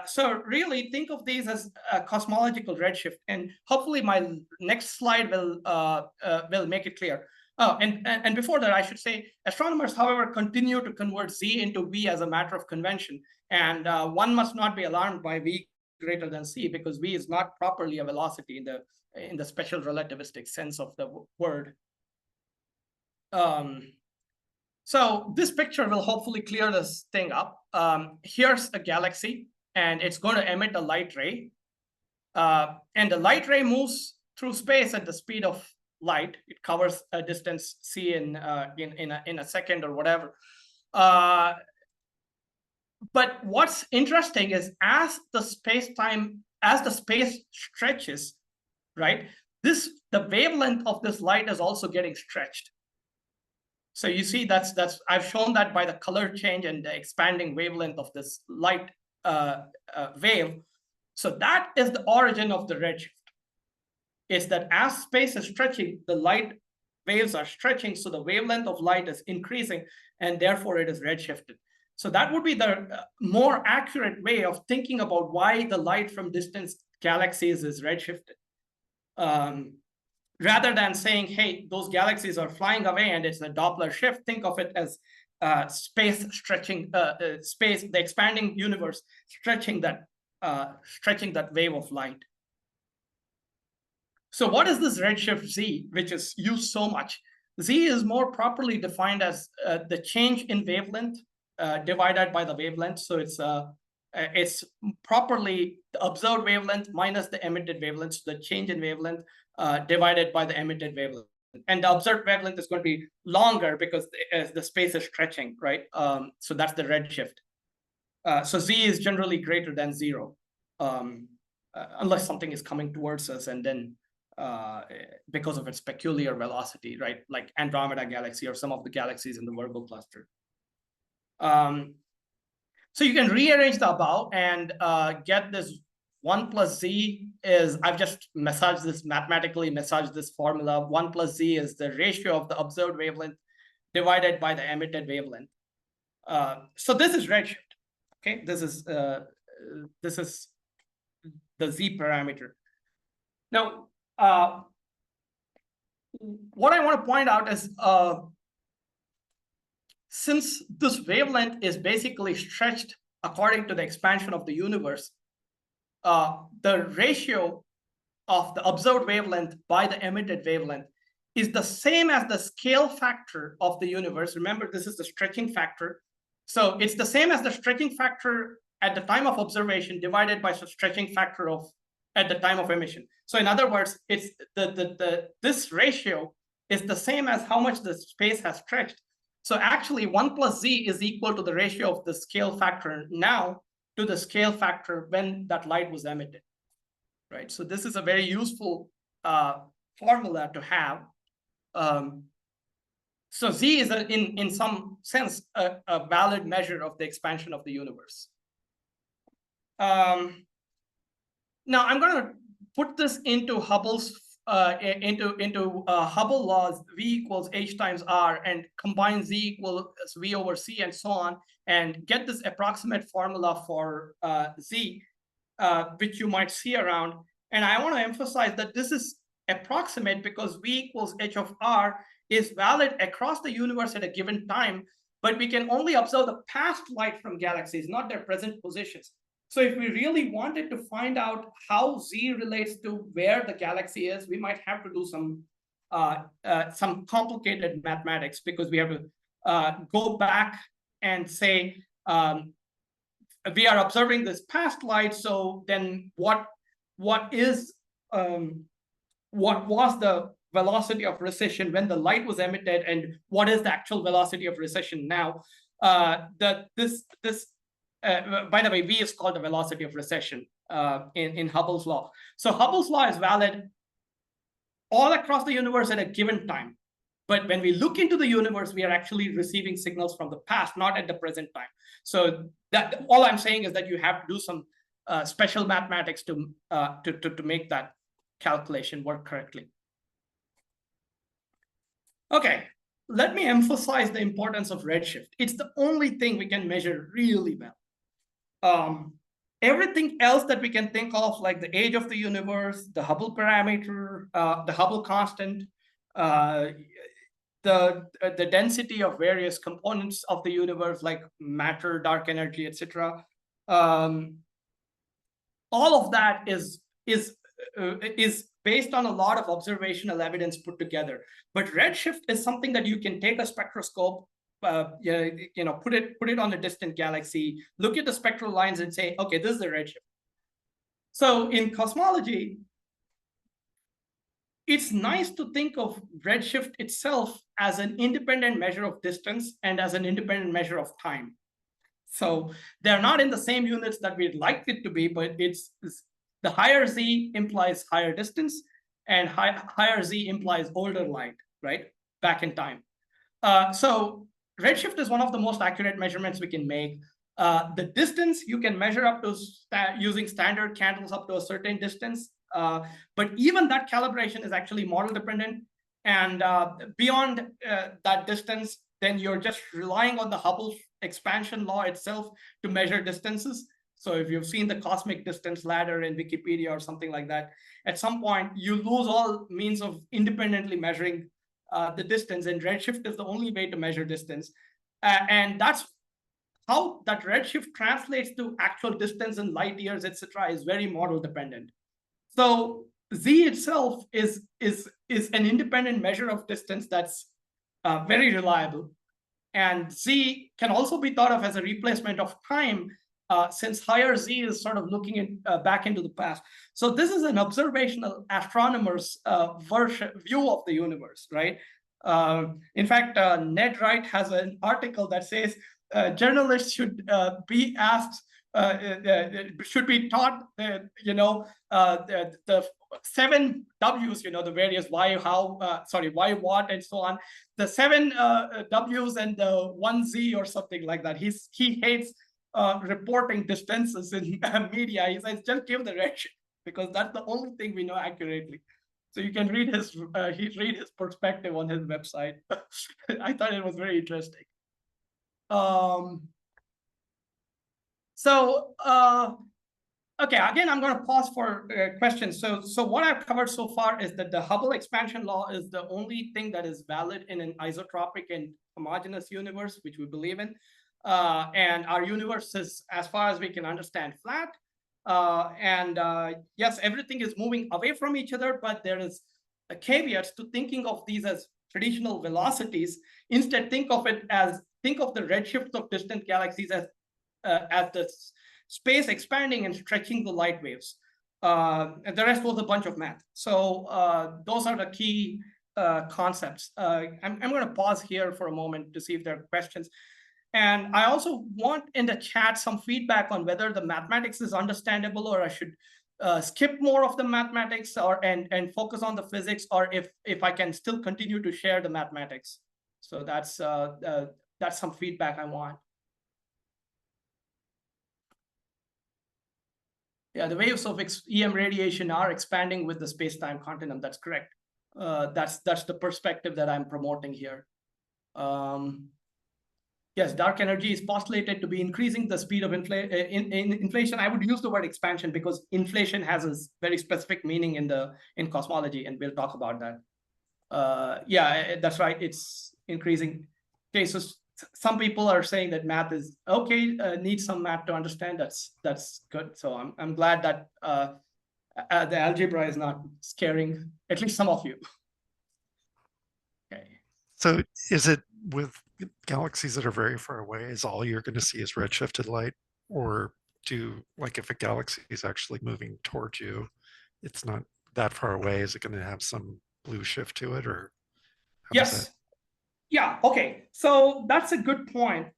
So really think of these as a cosmological redshift. And hopefully my next slide will make it clear. Oh, and before that, I should say, astronomers, however, continue to convert Z into V as a matter of convention. And one must not be alarmed by V greater than C because V is not properly a velocity in the special relativistic sense of the word. So this picture will hopefully clear this thing up. Here's a galaxy, and it's going to emit a light ray. And the light ray moves through space at the speed of light. It covers a distance c in a second or whatever. But what's interesting is as the space stretches, right? The wavelength of this light is also getting stretched. So you see I've shown that by the color change and the expanding wavelength of this light wave. So that is the origin of the redshift. It's that as space is stretching, the light waves are stretching, so the wavelength of light is increasing, and therefore it is redshifted. So that would be the more accurate way of thinking about why the light from distant galaxies is redshifted. rather than saying, hey, those galaxies are flying away and it's a Doppler shift, think of it as space stretching, the expanding universe stretching that wave of light. So what is this redshift Z, which is used so much? Z is more properly defined as the change in wavelength divided by the wavelength. So it's properly the observed wavelength minus the emitted wavelength, so the change in wavelength divided by the emitted wavelength. And the observed wavelength is going to be longer because the space is stretching, right? So that's the redshift. So Z is generally greater than 0, unless something is coming towards us and then because of its peculiar velocity, right? Like Andromeda galaxy or some of the galaxies in the Virgo cluster. So you can rearrange the above and get this 1 plus Z is, I've just mathematically massaged this formula. 1 plus Z is the ratio of the observed wavelength divided by the emitted wavelength. So this is redshift, okay? This is the Z parameter. Now, what I want to point out is since this wavelength is basically stretched according to the expansion of the universe, the ratio of the observed wavelength by the emitted wavelength is the same as the scale factor of the universe. Remember, this is the stretching factor. So it's the same as the stretching factor at the time of observation divided by the stretching factor of at the time of emission. So in other words, it's this ratio is the same as how much the space has stretched. So actually 1 plus Z is equal to the ratio of the scale factor now to the scale factor when that light was emitted, right? So this is a very useful formula to have. So Z is in some sense a valid measure of the expansion of the universe. Now I'm going to put this into Hubble's Hubble laws, V equals H times R, and combine Z equals V over C and so on, and get this approximate formula for Z, which you might see around. And I want to emphasize that this is approximate because V equals H of R is valid across the universe at a given time, but we can only observe the past light from galaxies, not their present positions. So if we really wanted to find out how Z relates to where the galaxy is, we might have to do some complicated mathematics, because we have to go back and say, we are observing this past light. So then what was the velocity of recession when the light was emitted, and what is the actual velocity of recession now? By the way, V is called the velocity of recession in Hubble's law. So Hubble's law is valid all across the universe at a given time. But when we look into the universe, we are actually receiving signals from the past, not at the present time. So that all I'm saying is that you have to do some special mathematics to make that calculation work correctly. Okay, let me emphasize the importance of redshift. It's the only thing we can measure really well. Everything else that we can think of, like the age of the universe, the Hubble parameter, the Hubble constant, the density of various components of the universe, like matter, dark energy, etc. All of that is based on a lot of observational evidence put together. But redshift is something that you can take a spectroscope, put it on a distant galaxy, look at the spectral lines and say, okay, this is the redshift. So in cosmology, it's nice to think of redshift itself as an independent measure of distance and as an independent measure of time. So they're not in the same units that we'd like it to be, but it's the higher Z implies higher distance, and higher Z implies older light, right? Back in time. So redshift is one of the most accurate measurements we can make. The distance you can measure up to using standard candles up to a certain distance. But even that calibration is actually model dependent. And beyond that distance, then you're just relying on the Hubble expansion law itself to measure distances. So if you've seen the cosmic distance ladder in Wikipedia or something like that, at some point you lose all means of independently measuring the distance, and redshift is the only way to measure distance. And that's how that redshift translates to actual distance in light years, etc., is very model dependent. So Z itself is an independent measure of distance that's very reliable. And Z can also be thought of as a replacement of time, since higher Z is sort of looking back into the past. So this is an observational astronomer's view of the universe, right? In fact, Ned Wright has an article that says journalists should be asked, should be taught, the 7 W's, the various why, how, why, what, and so on. The 7 W's and the 1 Z or something like that. He hates reporting distances in media. He says just give the redshift, because that's the only thing we know accurately. So you can read his perspective on his website. I thought it was very interesting. Okay, again, I'm going to pause for questions. So what I've covered so far is that the Hubble expansion law is the only thing that is valid in an isotropic and homogeneous universe, which we believe in. And our universe is, as far as we can understand, flat. Yes, everything is moving away from each other, but there is a caveat to thinking of these as traditional velocities. Instead, think of the redshift of distant galaxies as the space expanding and stretching the light waves. And the rest was a bunch of math. So those are the key concepts. I'm going to pause here for a moment to see if there are questions. And I also want in the chat some feedback on whether the mathematics is understandable, or I should skip more of the mathematics and focus on the physics, or if I can still continue to share the mathematics. So that's some feedback I want. Yeah, the waves of EM radiation are expanding with the space-time continuum. That's correct. That's the perspective that I'm promoting here. Yes, dark energy is postulated to be increasing the speed of inflation. I would use the word expansion because inflation has a very specific meaning in cosmology, and we'll talk about that. Yeah, that's right. It's increasing. Okay, so some people are saying that math is okay. Needs some math to understand. That's good. So I'm glad that the algebra is not scaring at least some of you. Okay. So is it with galaxies that are very far away, is all you're going to see is redshifted light? Or like if a galaxy is actually moving towards you, it's not that far away, is it going to have some blue shift to it, or? Yes. Yeah, okay. So that's a good point.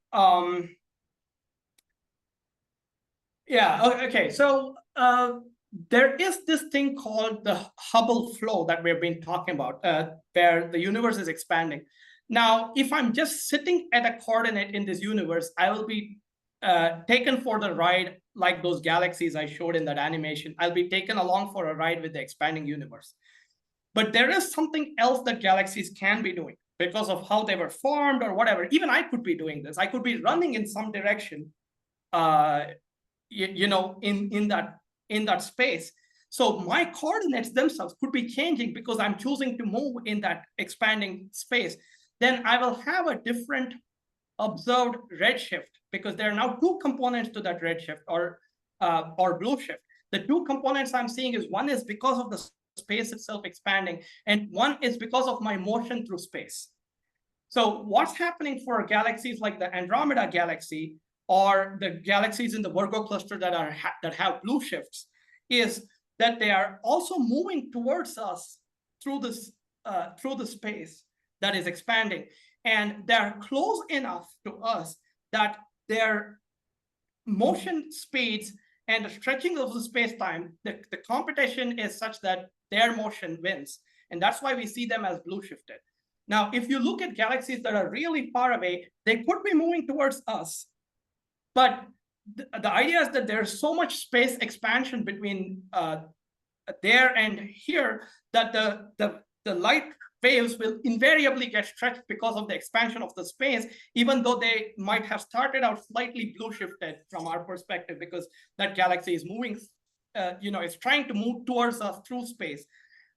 Yeah, okay. So there is this thing called the Hubble flow that we've been talking about, where the universe is expanding. Now, if I'm just sitting at a coordinate in this universe, I will be taken for the ride like those galaxies I showed in that animation. I'll be taken along for a ride with the expanding universe. But there is something else that galaxies can be doing because of how they were formed or whatever. Even I could be doing this. I could be running in some direction, in that space. So my coordinates themselves could be changing because I'm choosing to move in that expanding space. Then I will have a different observed redshift because there are now 2 components to that redshift or blue shift. The 2 components I'm seeing is one is because of the space itself expanding, and one is because of my motion through space. So what's happening for galaxies like the Andromeda galaxy or the galaxies in the Virgo cluster that have blue shifts is that they are also moving towards us through the space that is expanding, and they're close enough to us that their motion speeds and the stretching of the space-time, the competition is such that their motion wins, and that's why we see them as blue shifted. Now, if you look at galaxies that are really far away, they could be moving towards us, but the idea is that there's so much space expansion between there and here that the light waves will invariably get stretched because of the expansion of the space, even though they might have started out slightly blue shifted from our perspective, because that galaxy is moving, it's trying to move towards us through space.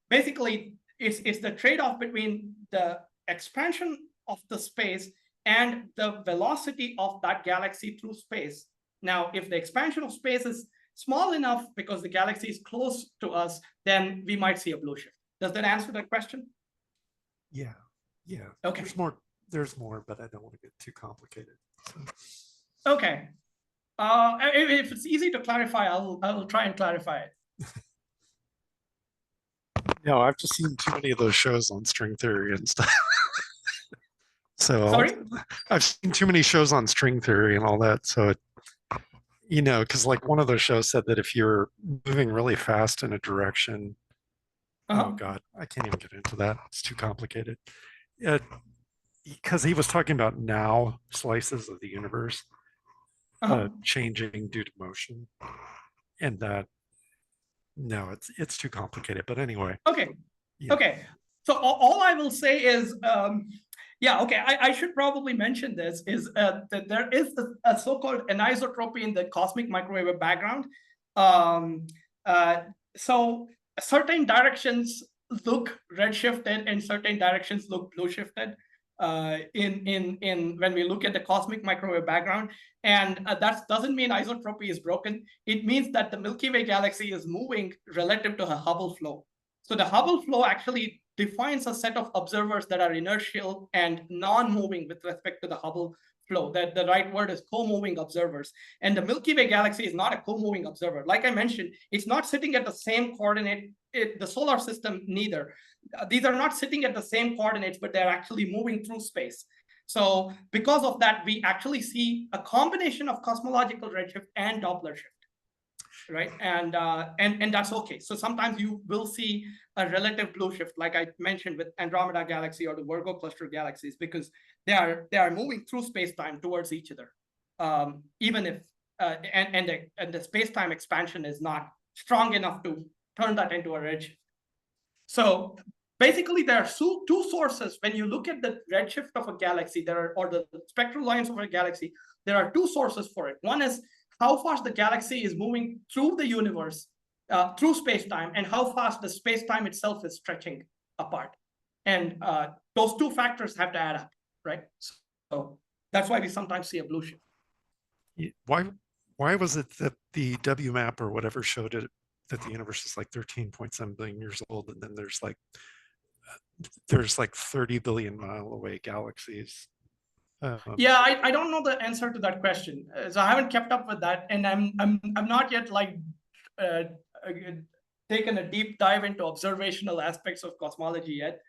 Basically, it's the trade-off between the expansion of the space and the velocity of that galaxy through space. Now, if the expansion of space is small enough because the galaxy is close to us, then we might see a blue shift. Does that answer that question? Yeah. Okay. There's more, but I don't want to get too complicated. So. Okay. If it's easy to clarify, I'll try and clarify it. No, I've just seen too many of those shows on string theory and stuff. So Sorry? I've seen too many shows on string theory and all that. So because like one of those shows said that if you're moving really fast in a direction, oh God, I can't even get into that. It's too complicated. Because he was talking about now slices of the universe changing due to motion, and that no, it's too complicated. But anyway. Okay. Yeah. Okay. So all I will say is, I should probably mention this is that there is a so-called anisotropy in the cosmic microwave background. So certain directions look redshifted and certain directions look blue shifted when we look at the cosmic microwave background. And that doesn't mean isotropy is broken. It means that the Milky Way galaxy is moving relative to the Hubble flow. So the Hubble flow actually defines a set of observers that are inertial and non-moving with respect to the Hubble flow. That the right word is co-moving observers. And the Milky Way galaxy is not a co-moving observer. Like I mentioned, it's not sitting at the same coordinate, the solar system neither. These are not sitting at the same coordinates, but they're actually moving through space. So because of that, we actually see a combination of cosmological redshift and Doppler shift. Right, and that's okay. So sometimes you will see a relative blue shift, like I mentioned with Andromeda galaxy or the Virgo cluster galaxies, because they are moving through space-time towards each other, even if and the space-time expansion is not strong enough to turn that into a redshift. So basically, there are two sources when you look at the redshift of a galaxy. Or the spectral lines of a galaxy. There are two sources for it. One is how fast the galaxy is moving through the universe, through space-time, and how fast the space-time itself is stretching apart. And those two factors have to add up, right? So that's why we sometimes see a blue shift. Why was it that the WMAP or whatever showed it that the universe is like 13.7 billion years old, and then there's like 30 billion mile away galaxies? Yeah, I don't know the answer to that question, so I haven't kept up with that, and I'm not yet taken a deep dive into observational aspects of cosmology yet.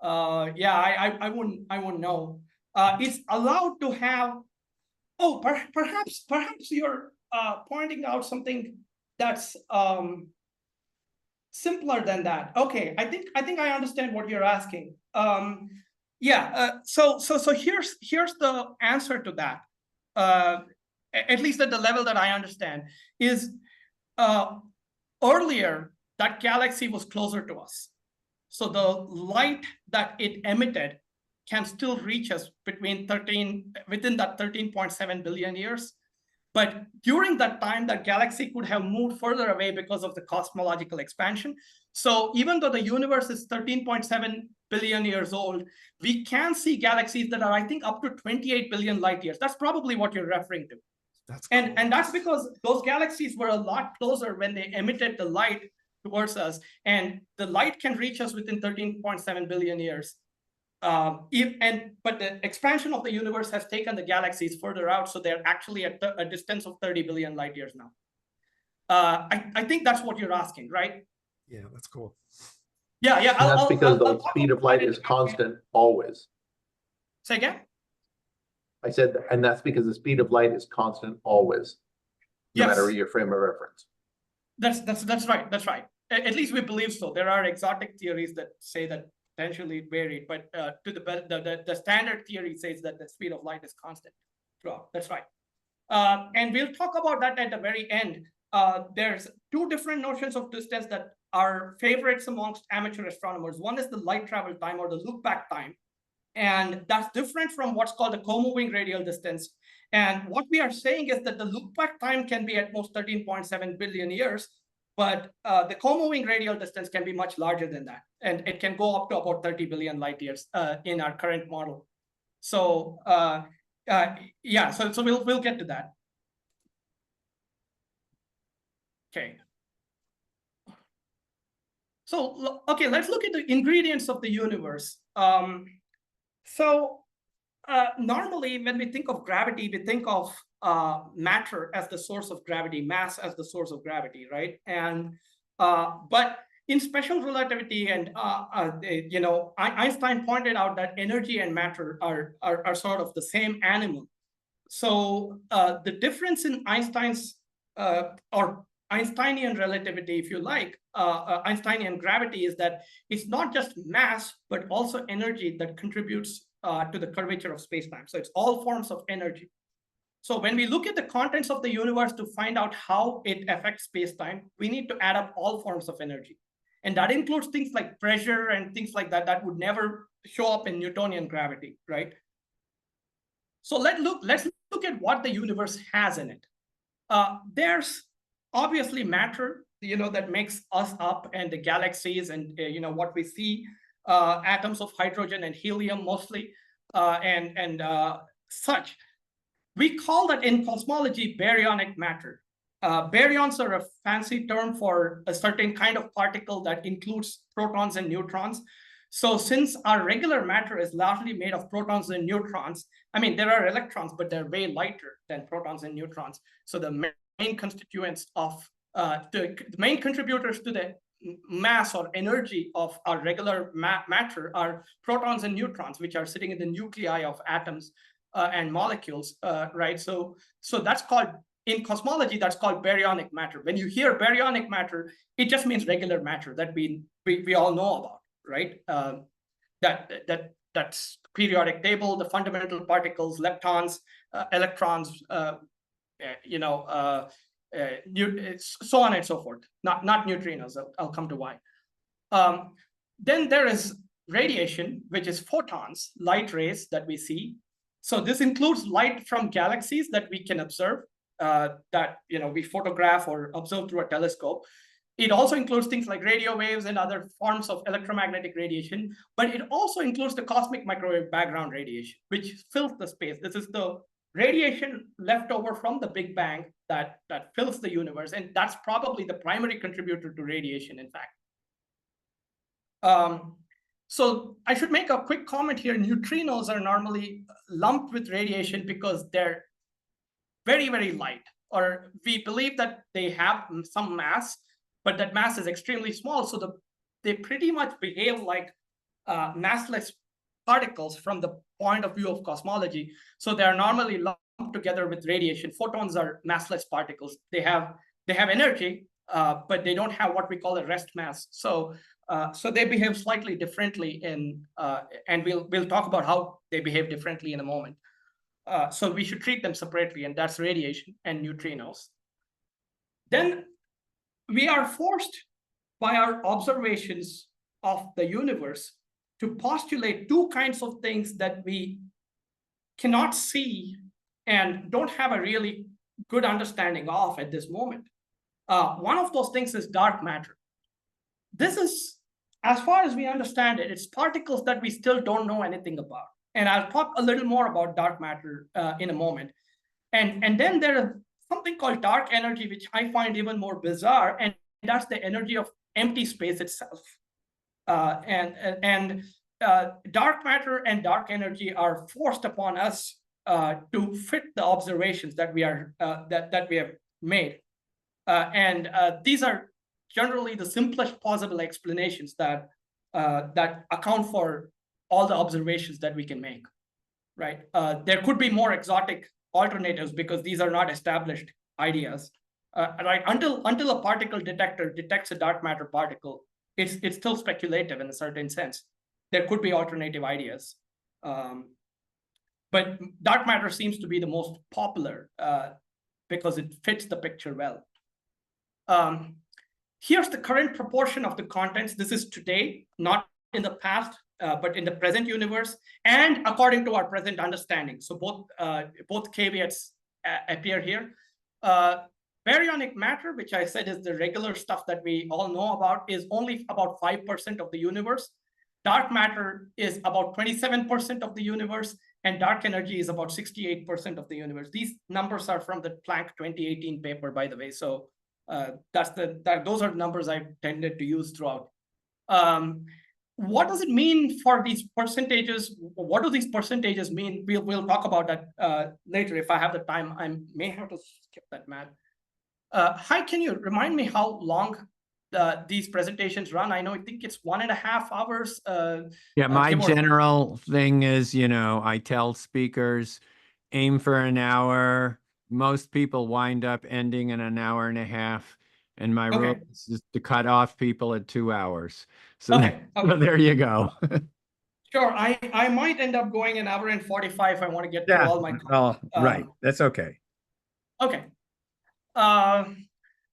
I wouldn't know. It's allowed to have. Oh, perhaps you're pointing out something that's simpler than that. Okay, I think I understand what you're asking. So here's the answer to that. At least at the level that I understand, is earlier that galaxy was closer to us. So the light that it emitted can still reach us within that 13.7 billion years. But during that time, that galaxy could have moved further away because of the cosmological expansion. So even though the universe is 13.7 billion years old, we can see galaxies that are, I think, up to 28 billion light years. That's probably what you're referring to. That's cool. And that's because those galaxies were a lot closer when they emitted the light towards us. And the light can reach us within 13.7 billion years. But the expansion of the universe has taken the galaxies further out, so they're actually at a distance of 30 billion light years now. I think that's what you're asking, right? Yeah, that's cool. Yeah. That's because the speed of light is constant always. Say again? I said, and that's because the speed of light is constant always, no matter your frame of reference. That's right. That's right. At least we believe so. There are exotic theories that say that potentially varied, but the standard theory says that the speed of light is constant throughout. That's right. And we'll talk about that at the very end. There's two different notions of distance that are favorites amongst amateur astronomers. One is the light travel time or the look back time. And that's different from what's called the co-moving radial distance. And what we are saying is that the look back time can be at most 13.7 billion years, but the co-moving radial distance can be much larger than that. And it can go up to about 30 billion light years in our current model. So yeah, so we'll get to that. Okay. So, okay, let's look at the ingredients of the universe. Normally, when we think of gravity, we think of matter as the source of gravity, mass as the source of gravity, right? And but in special relativity, and Einstein pointed out that energy and matter are sort of the same animal. So the difference in Einstein's or Einsteinian relativity, if you like, Einsteinian gravity, is that it's not just mass, but also energy that contributes to the curvature of space-time. So it's all forms of energy. So when we look at the contents of the universe to find out how it affects space-time, we need to add up all forms of energy. And that includes things like pressure and things like that that would never show up in Newtonian gravity, right? So let's look at what the universe has in it. There's obviously matter, that makes us up, and the galaxies, and what we see, atoms of hydrogen and helium mostly, and such. We call that in cosmology baryonic matter. Baryons are a fancy term for a certain kind of particle that includes protons and neutrons. So since our regular matter is largely made of protons and neutrons, I mean, there are electrons, but they're way lighter than protons and neutrons. So the main constituents of the main contributors to the mass or energy of our regular matter are protons and neutrons, which are sitting in the nuclei of atoms and molecules, right? So that's called, in cosmology, that's called baryonic matter. When you hear baryonic matter, it just means regular matter that we all know about, right? That's periodic table, the fundamental particles, leptons, electrons, so on and so forth. Not neutrinos. I'll come to why. Then there is radiation, which is photons, light rays that we see. So this includes light from galaxies that we can observe, that we photograph or observe through a telescope. It also includes things like radio waves and other forms of electromagnetic radiation, but it also includes the cosmic microwave background radiation, which fills the space. This is the radiation left over from the Big Bang that fills the universe, and that's probably the primary contributor to radiation, in fact. So I should make a quick comment here. Neutrinos are normally lumped with radiation because they're very, very light, or we believe that they have some mass, but that mass is extremely small. So they pretty much behave like massless particles from the point of view of cosmology. So they are normally lumped together with radiation. Photons are massless particles. They have energy, but they don't have what we call a rest mass. So they behave slightly differently and we'll talk about how they behave differently in a moment. So we should treat them separately, and that's radiation and neutrinos. Then we are forced by our observations of the universe to postulate two kinds of things that we cannot see and don't have a really good understanding of at this moment. One of those things is dark matter. This is, as far as we understand it, it's particles that we still don't know anything about. And I'll talk a little more about dark matter in a moment. And then there is something called dark energy, which I find even more bizarre, and that's the energy of empty space itself. Dark matter and dark energy are forced upon us to fit the observations that we are that we have made, these are generally the simplest possible explanations that account for all the observations that we can make. Right? There could be more exotic alternatives because these are not established ideas. Right? Until a particle detector detects a dark matter particle, it's still speculative in a certain sense. There could be alternative ideas. But dark matter seems to be the most popular because it fits the picture well. Here's the current proportion of the contents. This is today, not in the past, but in the present universe, and according to our present understanding. So both caveats appear here. Baryonic matter, which I said is the regular stuff that we all know about, is only about 5% of the universe. Dark matter is about 27% of the universe, and dark energy is about 68% of the universe. These numbers are from the Planck 2018 paper, by the way. So those are the numbers I tended to use throughout. What does it mean for these percentages? What do these percentages mean? We'll talk about that later. If I have the time, I may have to skip that, Matt. Hi, can you remind me how long these presentations run? I think it's 1.5 hours. Yeah, my general thing is, I tell speakers, aim for an hour. Most people wind up ending in 1.5 hours. And my rule is to cut off people at 2 hours. So, so there you go. Sure, I might end up going 1 hour and 45 if I want to get through all my. Right, that's okay. Okay.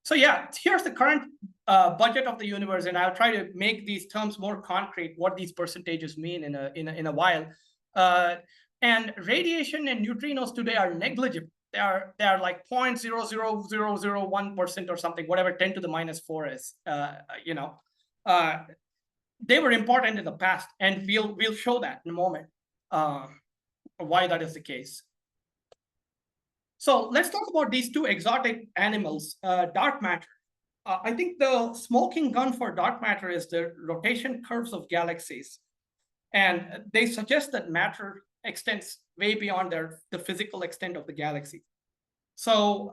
So yeah, here's the current budget of the universe, and I'll try to make these terms more concrete, what these percentages mean in a while. And radiation and neutrinos today are negligible. They are like 0.00001% or something, whatever 10 to the -4 is. They were important in the past, and we'll show that in a moment why that is the case. So let's talk about these two exotic animals, dark matter. I think the smoking gun for dark matter is the rotation curves of galaxies. And they suggest that matter extends way beyond the physical extent of the galaxy. So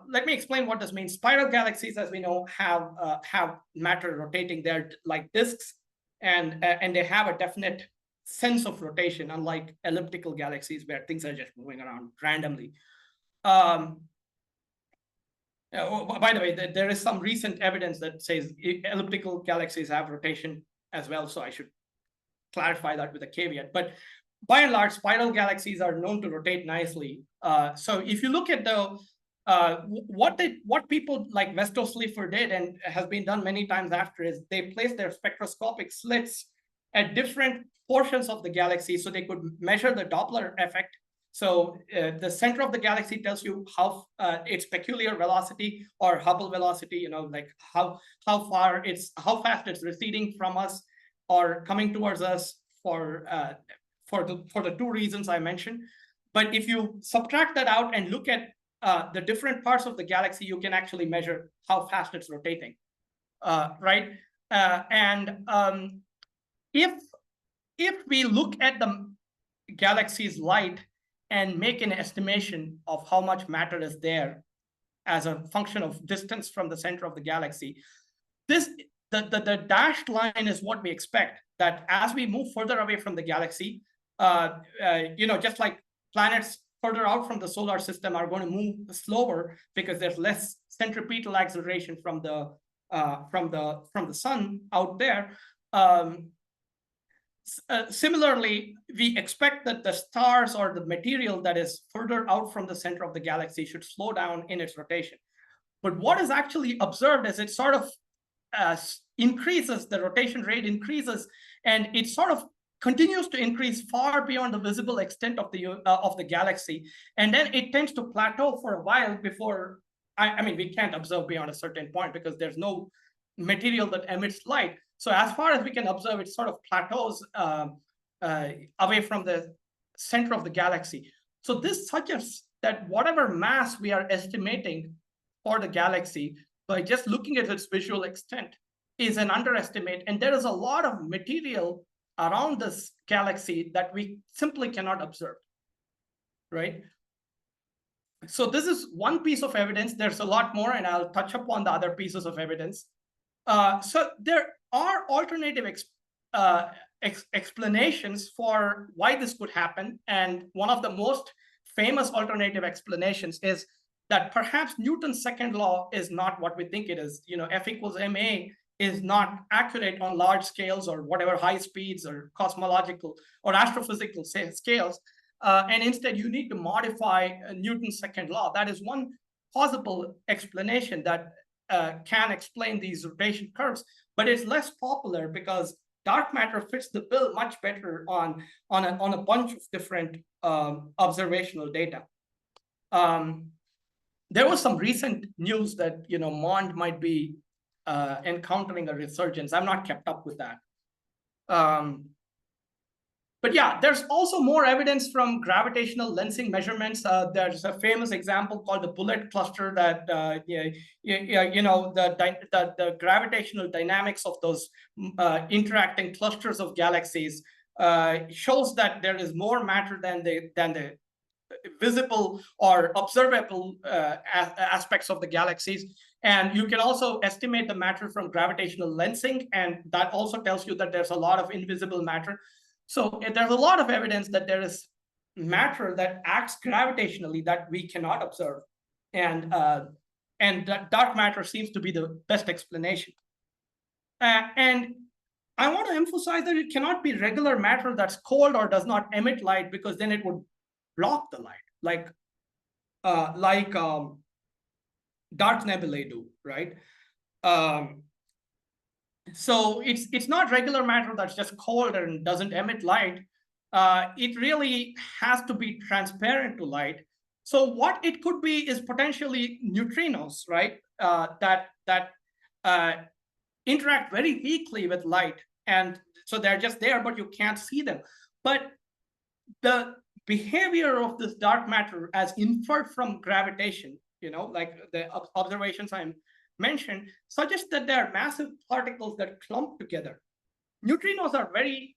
let me explain what this means. Spiral galaxies, as we know, have matter rotating. They're like disks, and they have a definite sense of rotation, unlike elliptical galaxies where things are just moving around randomly. By the way, there is some recent evidence that says elliptical galaxies have rotation as well, so I should clarify that with a caveat. But by and large, spiral galaxies are known to rotate nicely. So if you look at what people like Vesto Slipher did, and has been done many times after, is they placed their spectroscopic slits at different portions of the galaxy so they could measure the Doppler effect. So the center of the galaxy tells you how its peculiar velocity or Hubble velocity, like how fast it's receding from us or coming towards us for the two reasons I mentioned. But if you subtract that out and look at the different parts of the galaxy, you can actually measure how fast it's rotating, right? If we look at the galaxy's light and make an estimation of how much matter is there as a function of distance from the center of the galaxy, the dashed line is what we expect, that as we move further away from the galaxy, just like planets further out from the solar system are going to move slower because there's less centripetal acceleration from the sun out there. Similarly, we expect that the stars or the material that is further out from the center of the galaxy should slow down in its rotation. But what is actually observed is it sort of increases, the rotation rate increases, and it sort of continues to increase far beyond the visible extent of the galaxy. And then it tends to plateau for a while before, I mean, we can't observe beyond a certain point because there's no material that emits light. So as far as we can observe, it sort of plateaus away from the center of the galaxy. So this suggests that whatever mass we are estimating for the galaxy by just looking at its visual extent is an underestimate. And there is a lot of material around this galaxy that we simply cannot observe, right? So this is one piece of evidence. There's a lot more, and I'll touch upon the other pieces of evidence. So there are alternative explanations for why this could happen. And one of the most famous alternative explanations is that perhaps Newton's second law is not what we think it is. F equals ma is not accurate on large scales or whatever high speeds or cosmological or astrophysical scales. And instead, you need to modify Newton's second law. That is one possible explanation, that can explain these rotation curves, but it's less popular because dark matter fits the bill much better on a bunch of different observational data. There was some recent news that MOND might be encountering a resurgence. I'm not kept up with that. But yeah, there's also more evidence from gravitational lensing measurements. There's a famous example called the bullet cluster that, the gravitational dynamics of those interacting clusters of galaxies shows that there is more matter than the visible or observable aspects of the galaxies. And you can also estimate the matter from gravitational lensing, and that also tells you that there's a lot of invisible matter. So there's a lot of evidence that there is matter that acts gravitationally that we cannot observe. And that dark matter seems to be the best explanation. And I want to emphasize that it cannot be regular matter that's cold or does not emit light, because then it would block the light, like dark nebulae do, right? So it's not regular matter that's just cold and doesn't emit light. It really has to be transparent to light. So what it could be is potentially neutrinos, right? That interact very weakly with light, and so they're just there, but you can't see them. But the behavior of this dark matter, as inferred from gravitation, like the observations I mentioned, suggests that there are massive particles that clump together. Neutrinos are very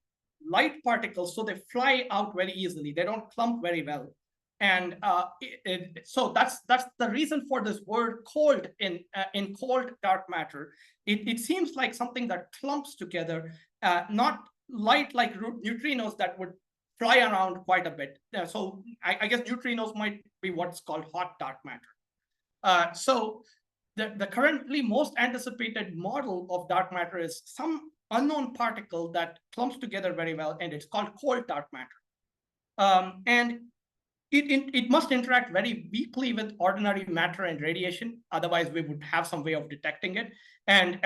light particles, so they fly out very easily. They don't clump very well. And so that's the reason for this word cold in cold dark matter. It seems like something that clumps together, not light like neutrinos that would fly around quite a bit. So I guess neutrinos might be what's called hot dark matter. So the currently most anticipated model of dark matter is some unknown particle that clumps together very well, and it's called cold dark matter. And it must interact very weakly with ordinary matter and radiation. Otherwise, we would have some way of detecting it. And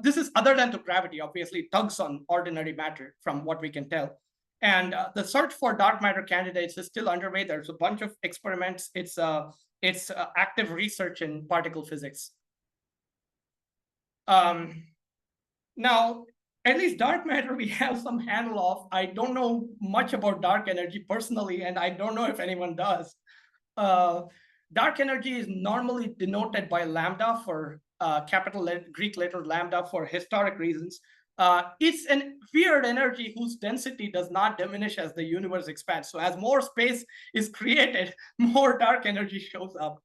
this is other than to gravity. Obviously, it tugs on ordinary matter from what we can tell. And the search for dark matter candidates is still underway. There's a bunch of experiments. It's active research in particle physics. Now, at least dark matter we have some handle of. I don't know much about dark energy personally, and I don't know if anyone does. Dark energy is normally denoted by lambda for capital Greek letter lambda for historic reasons. It's a weird energy whose density does not diminish as the universe expands. So as more space is created, more dark energy shows up.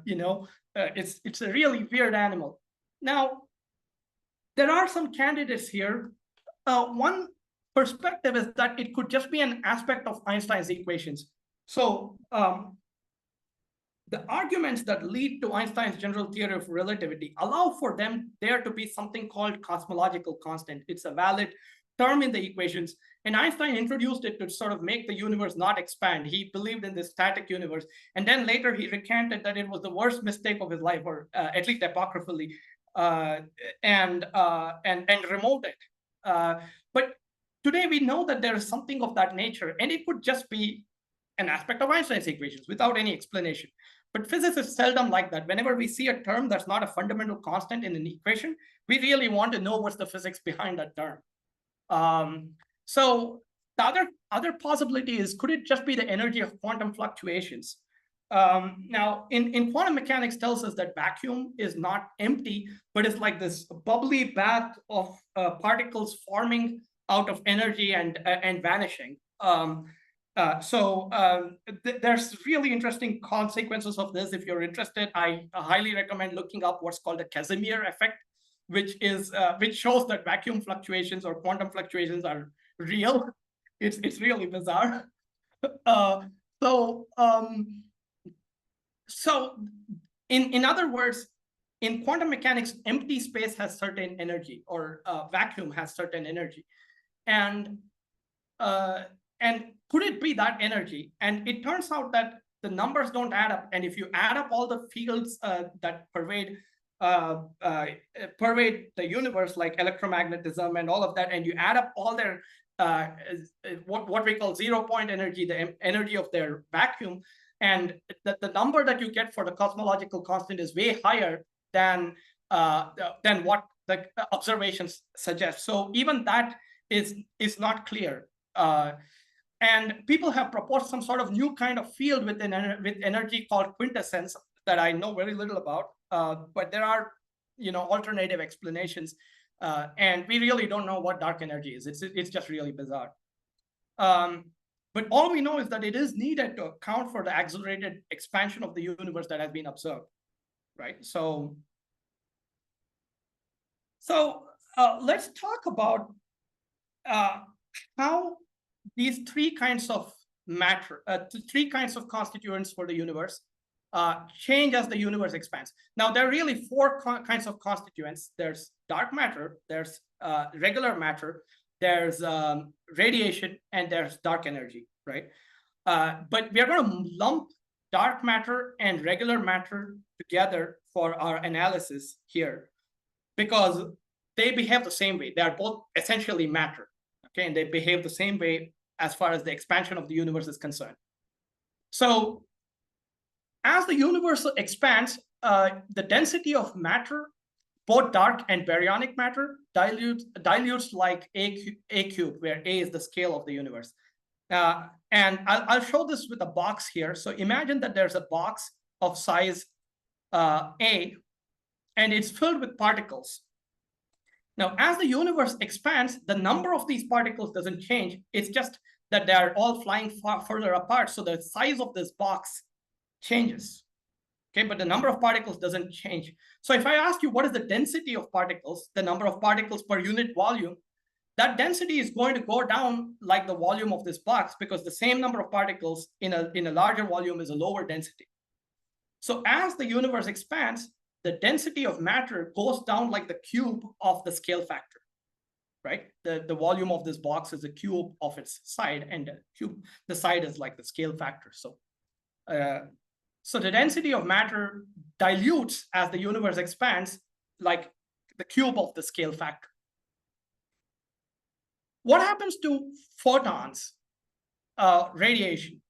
It's a really weird animal. Now, there are some candidates here. One perspective is that it could just be an aspect of Einstein's equations. So the arguments that lead to Einstein's general theory of relativity allow for there to be something called cosmological constant. It's a valid term in the equations, and Einstein introduced it to sort of make the universe not expand. He believed in this static universe, and then later he recanted that it was the worst mistake of his life, or at least apocryphally, and removed it. But today we know that there is something of that nature, and it could just be an aspect of Einstein's equations without any explanation. But physicists seldom like that. Whenever we see a term that's not a fundamental constant in an equation, we really want to know what's the physics behind that term. So the other possibility is, could it just be the energy of quantum fluctuations? Now, in quantum mechanics tells us that vacuum is not empty, but it's like this bubbly bath of particles forming out of energy and vanishing. There's really interesting consequences of this. If you're interested, I highly recommend looking up what's called the Casimir effect, which shows that vacuum fluctuations or quantum fluctuations are real. It's really bizarre. So in other words, in quantum mechanics, empty space has certain energy, or vacuum has certain energy, and could it be that energy? And it turns out that the numbers don't add up. And if you add up all the fields that pervade pervade the universe, like electromagnetism and all of that, and you add up all their what we call 0-point energy, the energy of their vacuum, and the number that you get for the cosmological constant is way higher than what the observations suggest. So even that is not clear. And people have proposed some sort of new kind of field with energy called quintessence that I know very little about. But there are, alternative explanations, and we really don't know what dark energy is. It's just really bizarre. But all we know is that it is needed to account for the accelerated expansion of the universe that has been observed, right? So let's talk about how these three kinds of matter, three kinds of constituents for the universe change as the universe expands. Now, there are really four kinds of constituents. There's dark matter, there's regular matter, there's radiation, and there's dark energy, right? But we are going to lump dark matter and regular matter together for our analysis here, because they behave the same way. They are both essentially matter, okay? And they behave the same way as far as the expansion of the universe is concerned. So as the universe expands, the density of matter, both dark and baryonic matter, dilutes like a cube, where a is the scale of the universe. And I'll show this with a box here. So imagine that there's a box of size a, and it's filled with particles. Now, as the universe expands, the number of these particles doesn't change. It's just that they are all flying further apart. So the size of this box changes, okay? But the number of particles doesn't change. So if I ask you what is the density of particles, the number of particles per unit volume, that density is going to go down like the volume of this box, because the same number of particles in a larger volume is a lower density. So as the universe expands, the density of matter goes down like the cube of the scale factor, right? The volume of this box is a cube of its side, and the side is like the scale factor. So the density of matter dilutes as the universe expands, like the cube of the scale factor. What happens to photons, radiation?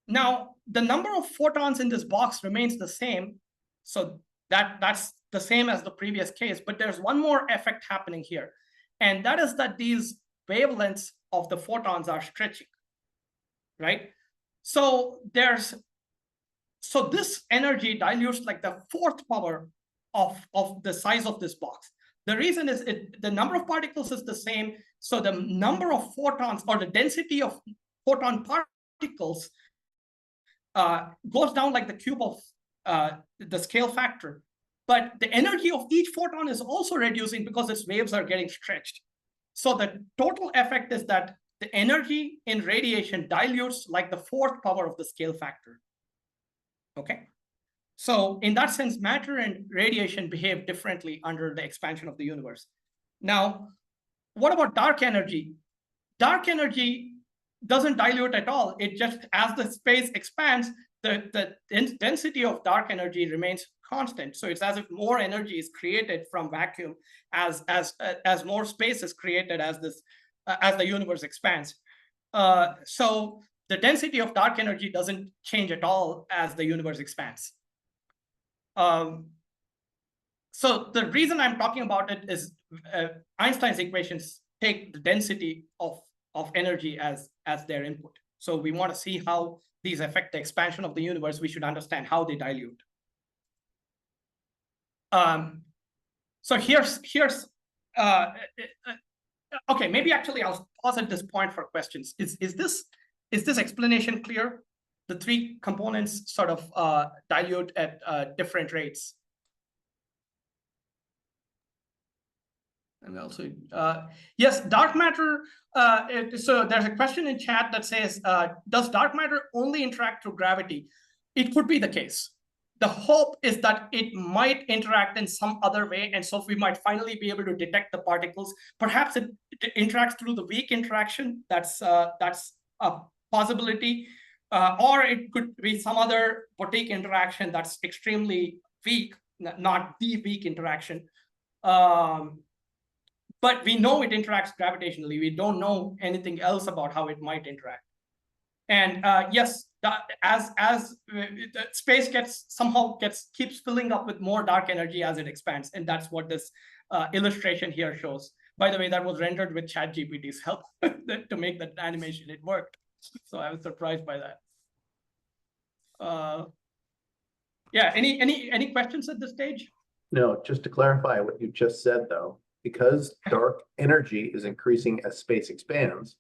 Now, the number of photons in this box remains the same. So that's the same as the previous case, but there's one more effect happening here. And that is that these wavelengths of the photons are stretching, right? So this energy dilutes like the fourth power of the size of this box. The reason is the number of particles is the same. So the number of photons, or the density of photon particles, goes down like the cube of the scale factor. But the energy of each photon is also reducing because its waves are getting stretched. So the total effect is that the energy in radiation dilutes like the fourth power of the scale factor. Okay. So in that sense, matter and radiation behave differently under the expansion of the universe. Now, what about dark energy? Dark energy doesn't dilute at all. It just, as the space expands, the density of dark energy remains constant. So it's as if more energy is created from vacuum as more space is created as the universe expands. So the density of dark energy doesn't change at all as the universe expands. So the reason I'm talking about it is Einstein's equations take the density of energy as their input. So we want to see how these affect the expansion of the universe. We should understand how they dilute. So here's okay, maybe actually I'll pause at this point for questions. Is this explanation clear? The three components sort of dilute at different rates. And also, yes, dark matter. So there's a question in chat that says, does dark matter only interact through gravity? It could be the case. The hope is that it might interact in some other way, and so we might finally be able to detect the particles. Perhaps it interacts through the weak interaction. That's a possibility. Or it could be some other boutique interaction that's extremely weak, not the weak interaction. But we know it interacts gravitationally. We don't know anything else about how it might interact. And yes, as the space keeps filling up with more dark energy as it expands, and that's what this illustration here shows. By the way, that was rendered with ChatGPT's help to make that animation. It worked, so I was surprised by that. Yeah. Any questions at this stage? No, just to clarify what you just said, though, because dark energy is increasing as space expands,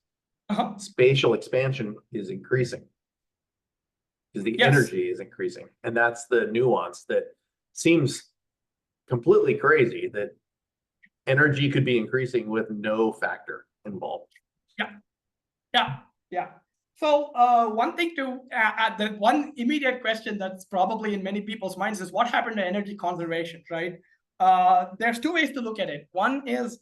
spatial expansion is increasing. Because the energy is increasing. And that's the nuance that seems completely crazy, that energy could be increasing with no factor involved. Yeah. So one thing to add, the one immediate question that's probably in many people's minds is what happened to energy conservation, right? There's two ways to look at it. One is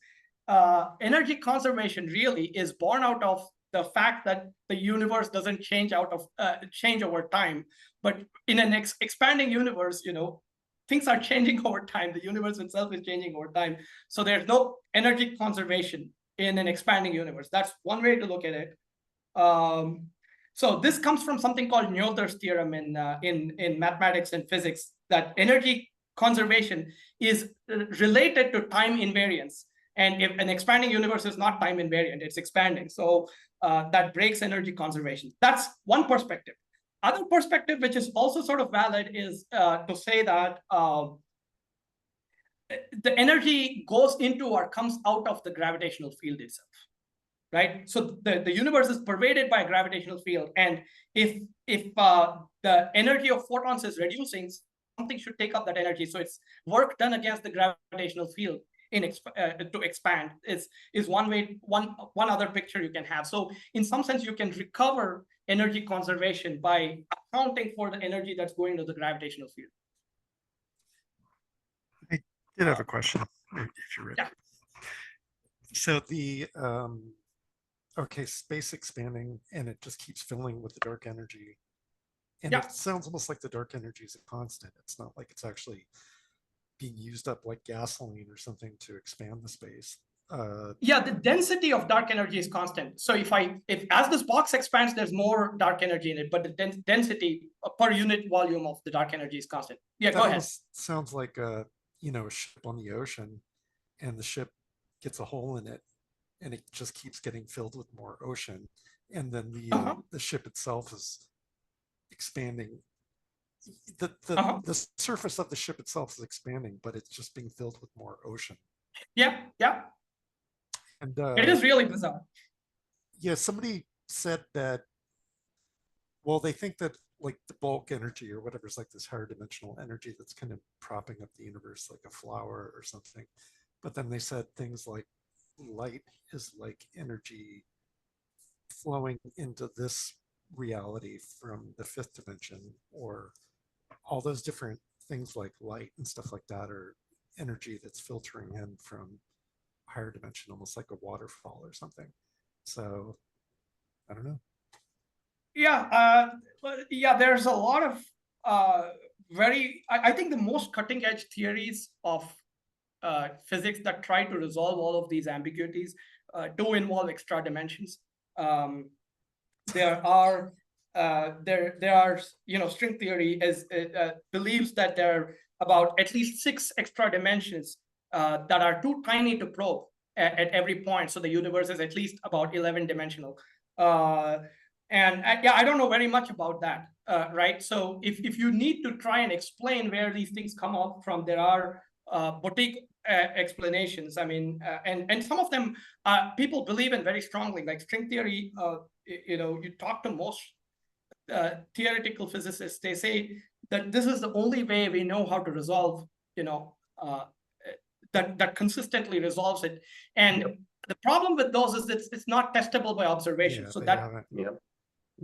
energy conservation really is born out of the fact that the universe doesn't change over time. But in an expanding universe, things are changing over time. The universe itself is changing over time. So there's no energy conservation in an expanding universe. That's one way to look at it. So this comes from something called Noether's theorem in mathematics and physics, that energy conservation is related to time invariance. And if an expanding universe is not time invariant, it's expanding. So that breaks energy conservation. That's one perspective. Other perspective, which is also sort of valid, is to say that the energy goes into or comes out of the gravitational field itself, right? So the universe is pervaded by a gravitational field. And if the energy of photons is reducing, something should take up that energy. So it's work done against the gravitational field to expand is one other picture you can have. So in some sense, you can recover energy conservation by accounting for the energy that's going to the gravitational field. I did have a question, if you're ready. Yeah. So the okay, space expanding, and it just keeps filling with the dark energy. And it sounds almost like the dark energy is a constant. It's not like it's actually being used up like gasoline or something to expand the space. Yeah, the density of dark energy is constant. So if as this box expands, there's more dark energy in it, but the density per unit volume of the dark energy is constant. Yeah, go ahead. Sounds like a ship on the ocean, and the ship gets a hole in it, and it just keeps getting filled with more ocean, and then the ship itself is expanding. The surface of the ship itself is expanding, but it's just being filled with more ocean. Yeah. And it is really bizarre. Yeah, somebody said that, well, they think that like the bulk energy or whatever is like this higher dimensional energy that's kind of propping up the universe like a flower or something. But then they said things like light is like energy flowing into this reality from the fifth dimension, or all those different things like light and stuff like that are energy that's filtering in from higher dimension, almost like a waterfall or something. So I don't know. There's a lot of I think the most cutting edge theories of physics that try to resolve all of these ambiguities do involve extra dimensions. There are string theory believes that there are about at least 6 extra dimensions that are too tiny to probe at every point. So the universe is at least about 11 dimensional. I don't know very much about that, right? So if you need to try and explain where these things come up from, there are boutique explanations. I mean, and some of them people believe in very strongly, like string theory. You talk to most theoretical physicists, they say that this is the only way we know how to resolve, that consistently resolves it. And the problem with those is it's not testable by observation. So that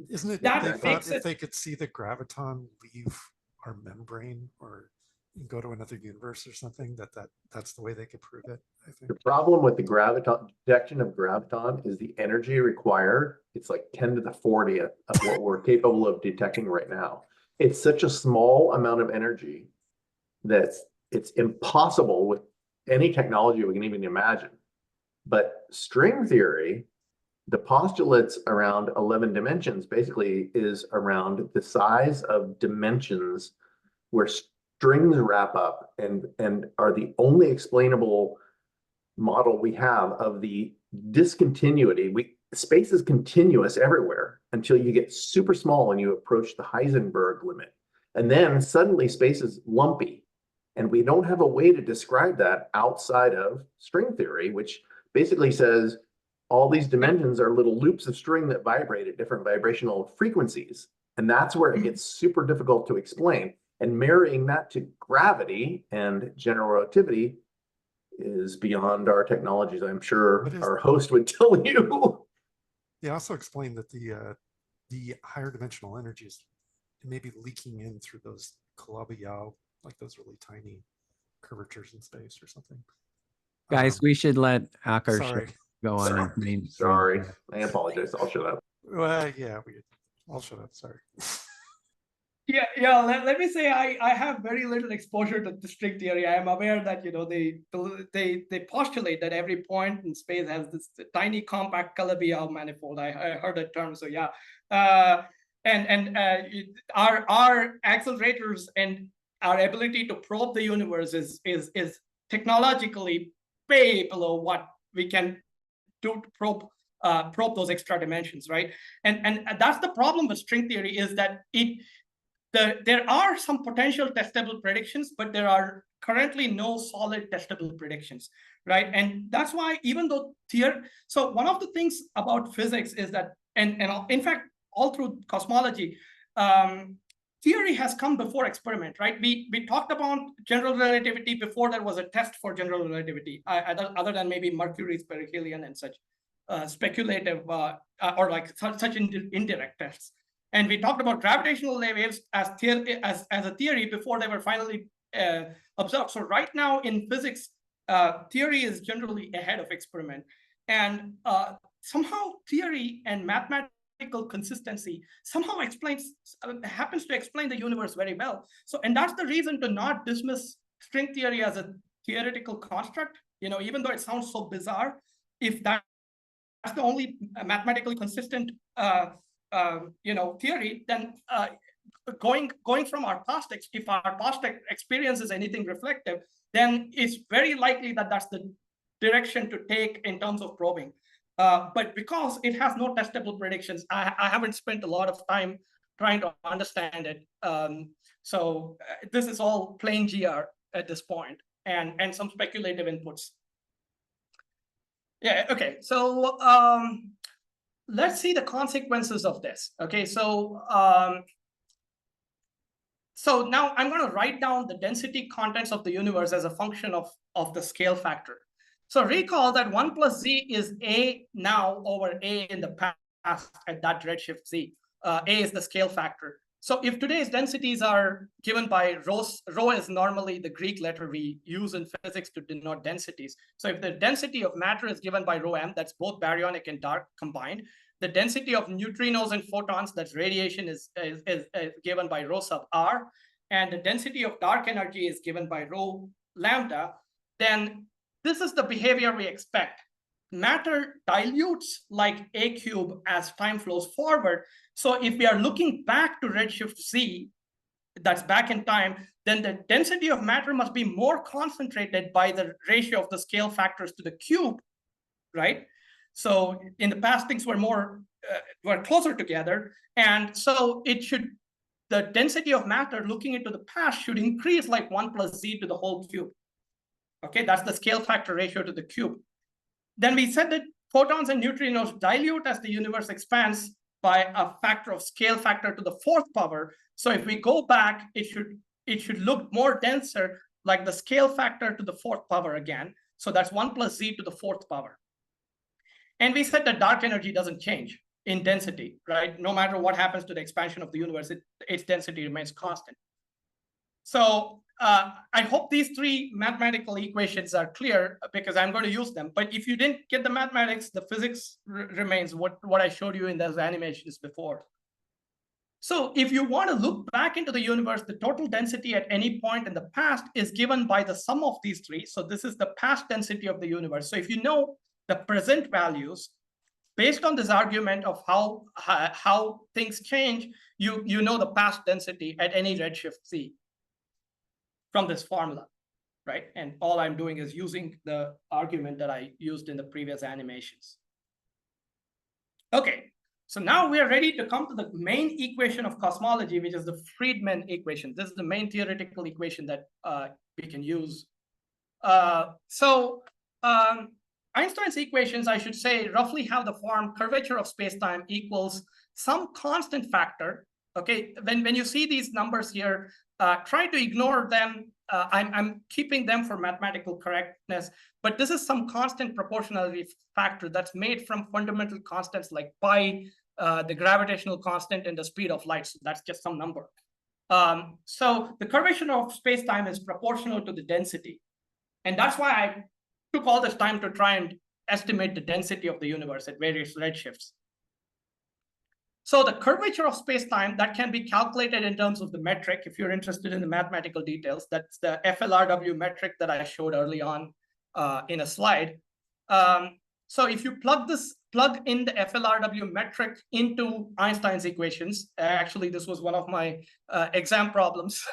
isn't it? That makes if they could see the graviton leave our membrane or go to another universe or something, that's the way they could prove it, I think. The problem with the detection of graviton is the energy required. It's like 10 to the 40th of what we're capable of detecting right now. It's such a small amount of energy that it's impossible with any technology we can even imagine. But string theory, the postulates around 11 dimensions basically is around the size of dimensions where strings wrap up and are the only explainable model we have of the discontinuity. Space is continuous everywhere until you get super small and you approach the Heisenberg limit. And then suddenly space is lumpy. And we don't have a way to describe that outside of string theory, which basically says all these dimensions are little loops of string that vibrate at different vibrational frequencies. And that's where it gets super difficult to explain. And marrying that to gravity and general relativity is beyond our technologies. I'm sure our host would tell you. They also explained that the higher dimensional energies may be leaking in through those Calabi-Yau, like those really tiny curvatures in space or something. Guys, we should let Akarsh Sorry. go on his main. Sorry, I apologize. I'll shut up. Well, yeah, I'll shut up. Sorry. Yeah. Let me say I have very little exposure to the string theory. I am aware that they postulate that every point in space has this tiny compact Calabi-Yau manifold. I heard that term, so yeah. Our accelerators and our ability to probe the universe is technologically way below what we can do to probe those extra dimensions, right? And that's the problem with string theory, is that there are some potential testable predictions, but there are currently no solid testable predictions, right? And that's why, even though so one of the things about physics is that, and in fact, all through cosmology, theory has come before experiment, right? We talked about general relativity before there was a test for general relativity, other than maybe Mercury's perihelion and such speculative or like such indirect tests. And we talked about gravitational waves as a theory before they were finally observed. So right now in physics, theory is generally ahead of experiment. And somehow theory and mathematical consistency somehow happens to explain the universe very well. So, and that's the reason to not dismiss string theory as a theoretical construct, even though it sounds so bizarre. If that's the only mathematically consistent theory, then going from our past, if our past experience is anything reflective, then it's very likely that that's the direction to take in terms of probing. But because it has no testable predictions, I haven't spent a lot of time trying to understand it. So this is all plain GR at this point, and some speculative inputs. Yeah, okay, so let's see the consequences of this. Okay, so now I'm going to write down the density contents of the universe as a function of the scale factor. So recall that 1 plus z is a now over a in the past at that redshift z. A is the scale factor. So if today's densities are given by rho is normally the Greek letter we use in physics to denote densities. So if the density of matter is given by rho m, that's both baryonic and dark combined. The density of neutrinos and photons, that's radiation, is given by rho sub r. And the density of dark energy is given by rho lambda. Then this is the behavior we expect. Matter dilutes like a cube as time flows forward. So if we are looking back to redshift z, that's back in time, then the density of matter must be more concentrated by the ratio of the scale factors to the cube, right? So in the past, things were were closer together. And so the density of matter looking into the past should increase like 1 plus z to the whole cube. Okay, that's the scale factor ratio to the cube. Then we said that photons and neutrinos dilute as the universe expands by a factor of scale factor to the 4th power. So if we go back, it should look more denser, like the scale factor to the 4th power again. So that's 1 plus z to the 4th power. And we said that dark energy doesn't change in density, right? No matter what happens to the expansion of the universe, its density remains constant. So I hope these 3 mathematical equations are clear, because I'm going to use them. But if you didn't get the mathematics, the physics remains what I showed you in those animations before. So if you want to look back into the universe, the total density at any point in the past is given by the sum of these three. So this is the past density of the universe. So if you know the present values, based on this argument of how things change, you know the past density at any redshift c from this formula, right? And all I'm doing is using the argument that I used in the previous animations. Okay, so now we are ready to come to the main equation of cosmology, which is the Friedmann equation. This is the main theoretical equation that we can use. Einstein's equations, I should say, roughly have the form curvature of spacetime equals some constant factor. Okay, when you see these numbers here, try to ignore them. I'm keeping them for mathematical correctness, but this is some constant proportionality factor that's made from fundamental constants like pi, the gravitational constant, and the speed of light. So that's just some number. So the curvature of spacetime is proportional to the density. And that's why I took all this time to try and estimate the density of the universe at various redshifts. So the curvature of spacetime, that can be calculated in terms of the metric. If you're interested in the mathematical details, that's the FLRW metric that I showed early on in a slide. So if you plug in the FLRW metric into Einstein's equations, actually this was one of my exam problems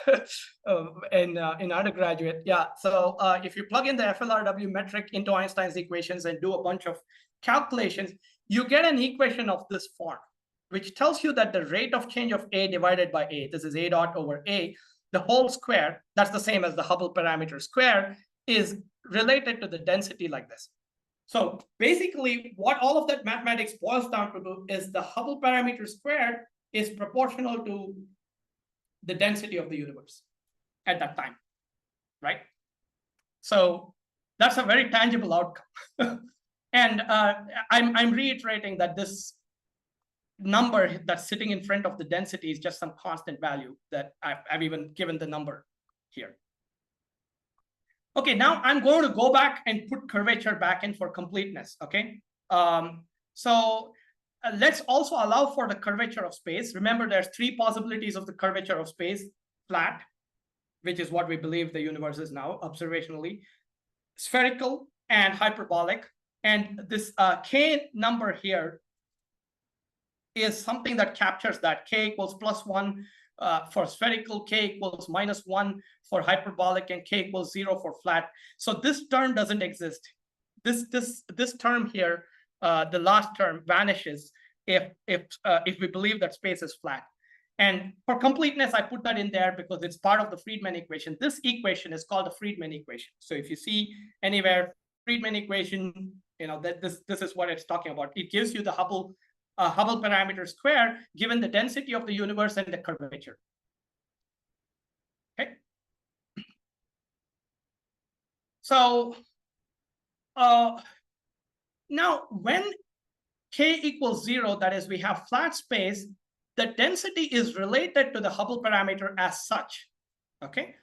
in undergraduate. Yeah, so if you plug in the FLRW metric into Einstein's equations and do a bunch of calculations, you get an equation of this form, which tells you that the rate of change of A divided by A, this is A dot over A, the whole square, that's the same as the Hubble parameter square, is related to the density like this. So basically, what all of that mathematics boils down to do is the Hubble parameter square is proportional to the density of the universe at that time, right? So that's a very tangible outcome. And I'm reiterating that this number that's sitting in front of the density is just some constant value that I've even given the number here. Okay, now I'm going to go back and put curvature back in for completeness, okay? Let's also allow for the curvature of space. Remember, there's three possibilities of the curvature of space: flat, which is what we believe the universe is now observationally, spherical, and hyperbolic. And this K number here is something that captures that. K equals +1 for spherical, K equals -1 for hyperbolic, and K equals 0 for flat. So this term doesn't exist. This term here, the last term, vanishes if we believe that space is flat. And for completeness, I put that in there because it's part of the Friedmann equation. This equation is called the Friedmann equation. So if you see anywhere Friedmann equation, you know that this is what it's talking about. It gives you the Hubble parameter square given the density of the universe and the curvature. Okay. So now when K equals 0, that is, we have flat space, the density is related to the Hubble parameter as such, okay,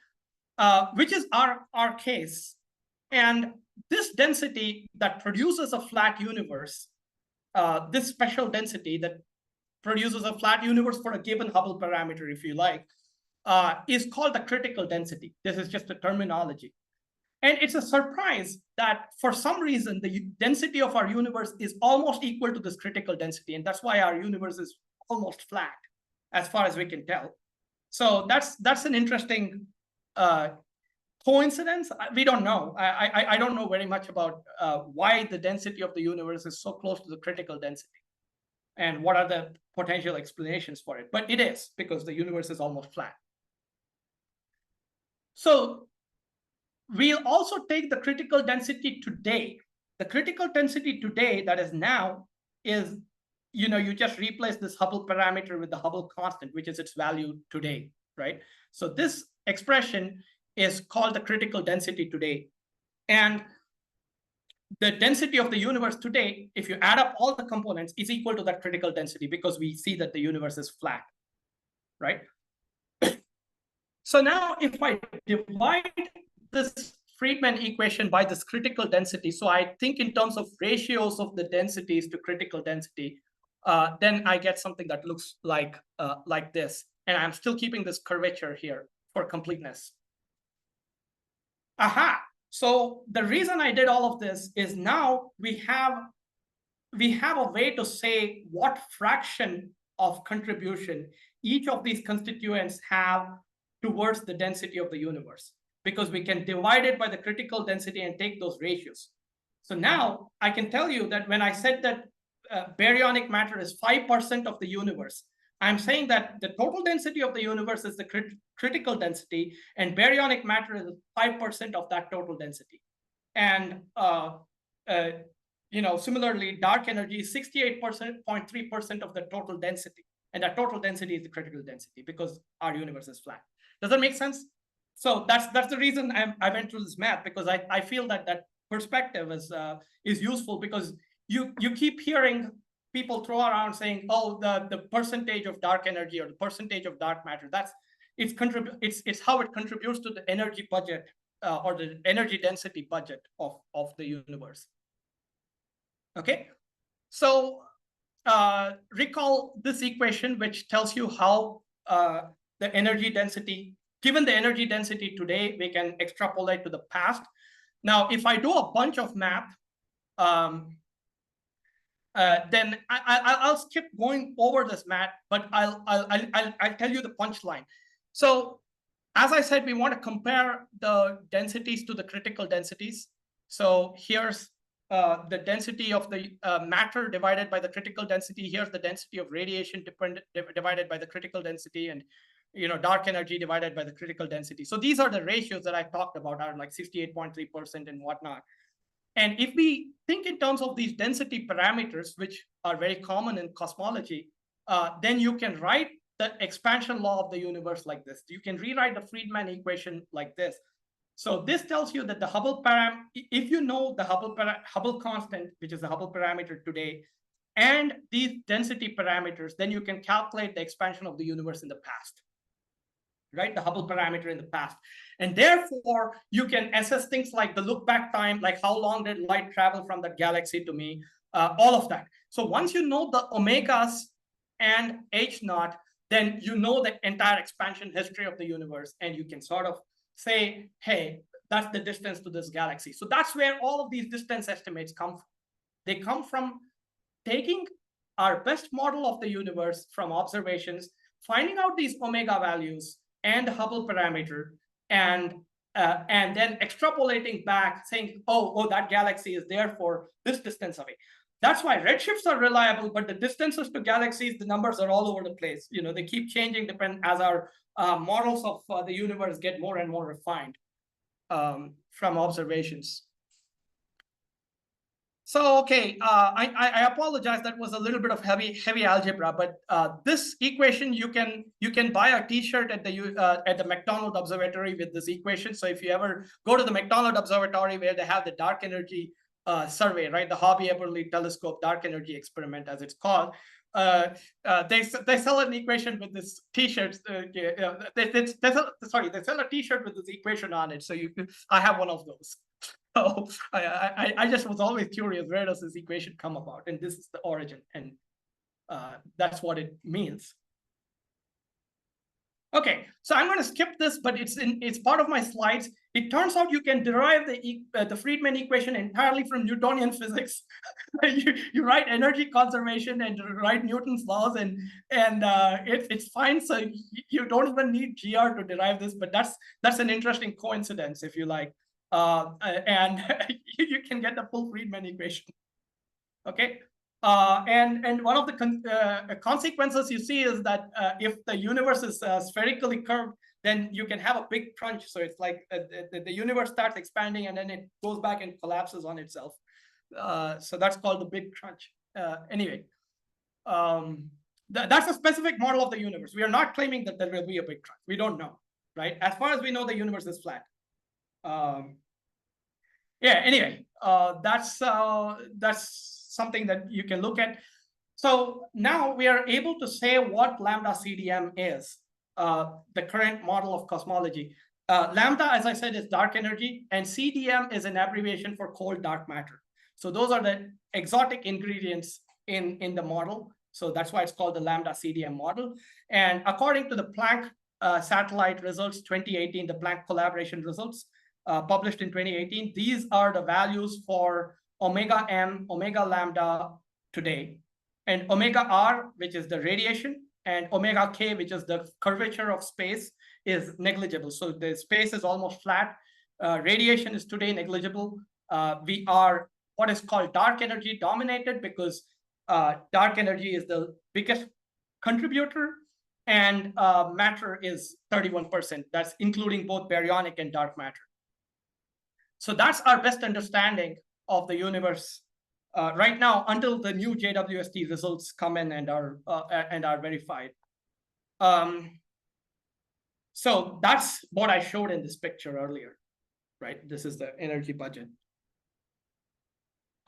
which is our case. And this density that produces a flat universe, this special density that produces a flat universe for a given Hubble parameter, if you like, is called the critical density. This is just a terminology. And it's a surprise that for some reason, the density of our universe is almost equal to this critical density. And that's why our universe is almost flat, as far as we can tell. So that's an interesting coincidence. We don't know. I don't know very much about why the density of the universe is so close to the critical density and what are the potential explanations for it. But it is, because the universe is almost flat. So we'll also take the critical density today. The critical density today, that is now, is, you know, you just replace this Hubble parameter with the Hubble constant, which is its value today, right? So this expression is called the critical density today. And the density of the universe today, if you add up all the components, is equal to that critical density because we see that the universe is flat, right? So now if I divide this Friedmann equation by this critical density, so I think in terms of ratios of the densities to critical density, then I get something that looks like this. And I'm still keeping this curvature here for completeness. Aha! So the reason I did all of this is now we have a way to say what fraction of contribution each of these constituents have towards the density of the universe, because we can divide it by the critical density and take those ratios. So now I can tell you that when I said that baryonic matter is 5% of the universe, I'm saying that the total density of the universe is the critical density, and baryonic matter is 5% of that total density. And similarly, dark energy is 68.3% of the total density, and that total density is the critical density because our universe is flat. Does that make sense? So that's the reason I went through this math, because I feel that perspective is useful, because you keep hearing people throw around saying, oh, the percentage of dark energy or the percentage of dark matter, it's how it contributes to the energy budget or the energy density budget of the universe. Okay, so recall this equation, which tells you how the energy density, given the energy density today, we can extrapolate to the past. Now, if I do a bunch of math, then I'll skip going over this math, but I'll tell you the punchline. So, as I said, we want to compare the densities to the critical densities. So here's the density of the matter divided by the critical density. Here's the density of radiation divided by the critical density, and dark energy divided by the critical density. So these are the ratios that I talked about, are like 68.3% and whatnot. And if we think in terms of these density parameters, which are very common in cosmology, then you can write the expansion law of the universe like this. You can rewrite the Friedman equation like this. So this tells you that the Hubble if you know the Hubble constant, which is the Hubble parameter today, and these density parameters, then you can calculate the expansion of the universe in the past, right? The Hubble parameter in the past. And therefore, you can assess things like the look back time, like how long did light travel from that galaxy to me, all of that. So once you know the omegas and H naught, then you know the entire expansion history of the universe, and you can sort of say, hey, that's the distance to this galaxy. So that's where all of these distance estimates come from. They come from taking our best model of the universe from observations, finding out these omega values and the Hubble parameter, and then extrapolating back, saying, oh, that galaxy is therefore this distance away. That's why redshifts are reliable, but the distances to galaxies, the numbers are all over the place. They keep changing as our models of the universe get more and more refined from observations. So, okay, I apologize. That was a little bit of heavy algebra, but this equation, you can buy a T-shirt at the McDonald Observatory with this equation. So if you ever go to the McDonald Observatory where they have the dark energy survey, right, the Hobby-Eberly Telescope Dark Energy Experiment, as it's called, they sell an equation with this T-shirt. They sell a T-shirt with this equation on it. So I have one of those. So I just was always curious, where does this equation come about? And this is the origin, and that's what it means. Okay, so I'm going to skip this, but it's part of my slides. It turns out you can derive the Friedman equation entirely from Newtonian physics. you write energy conservation and write Newton's laws, and it's fine. So you don't even need GR to derive this, but that's an interesting coincidence, if you like. And you can get the full Friedman equation. Okay. And one of the consequences you see is that if the universe is spherically curved, then you can have a big crunch. So it's like the universe starts expanding and then it goes back and collapses on itself. So that's called the big crunch. Anyway, that's a specific model of the universe. We are not claiming that there will be a big crunch. We don't know, right? As far as we know, the universe is flat. Yeah, anyway, that's something that you can look at. So now we are able to say what Lambda-CDM is, the current model of cosmology. Lambda, as I said, is dark energy, and CDM is an abbreviation for cold dark matter. So those are the exotic ingredients in the model. So that's why it's called the Lambda-CDM model. And according to the Planck satellite results 2018, the Planck collaboration results published in 2018, these are the values for omega m, omega lambda today, and omega r, which is the radiation, and omega k, which is the curvature of space, is negligible. So the space is almost flat. Radiation is today negligible. We are what is called dark energy dominated, because dark energy is the biggest contributor, and matter is 31%. That's including both baryonic and dark matter. So that's our best understanding of the universe right now, until the new JWST results come in and are verified. So that's what I showed in this picture earlier, right? This is the energy budget.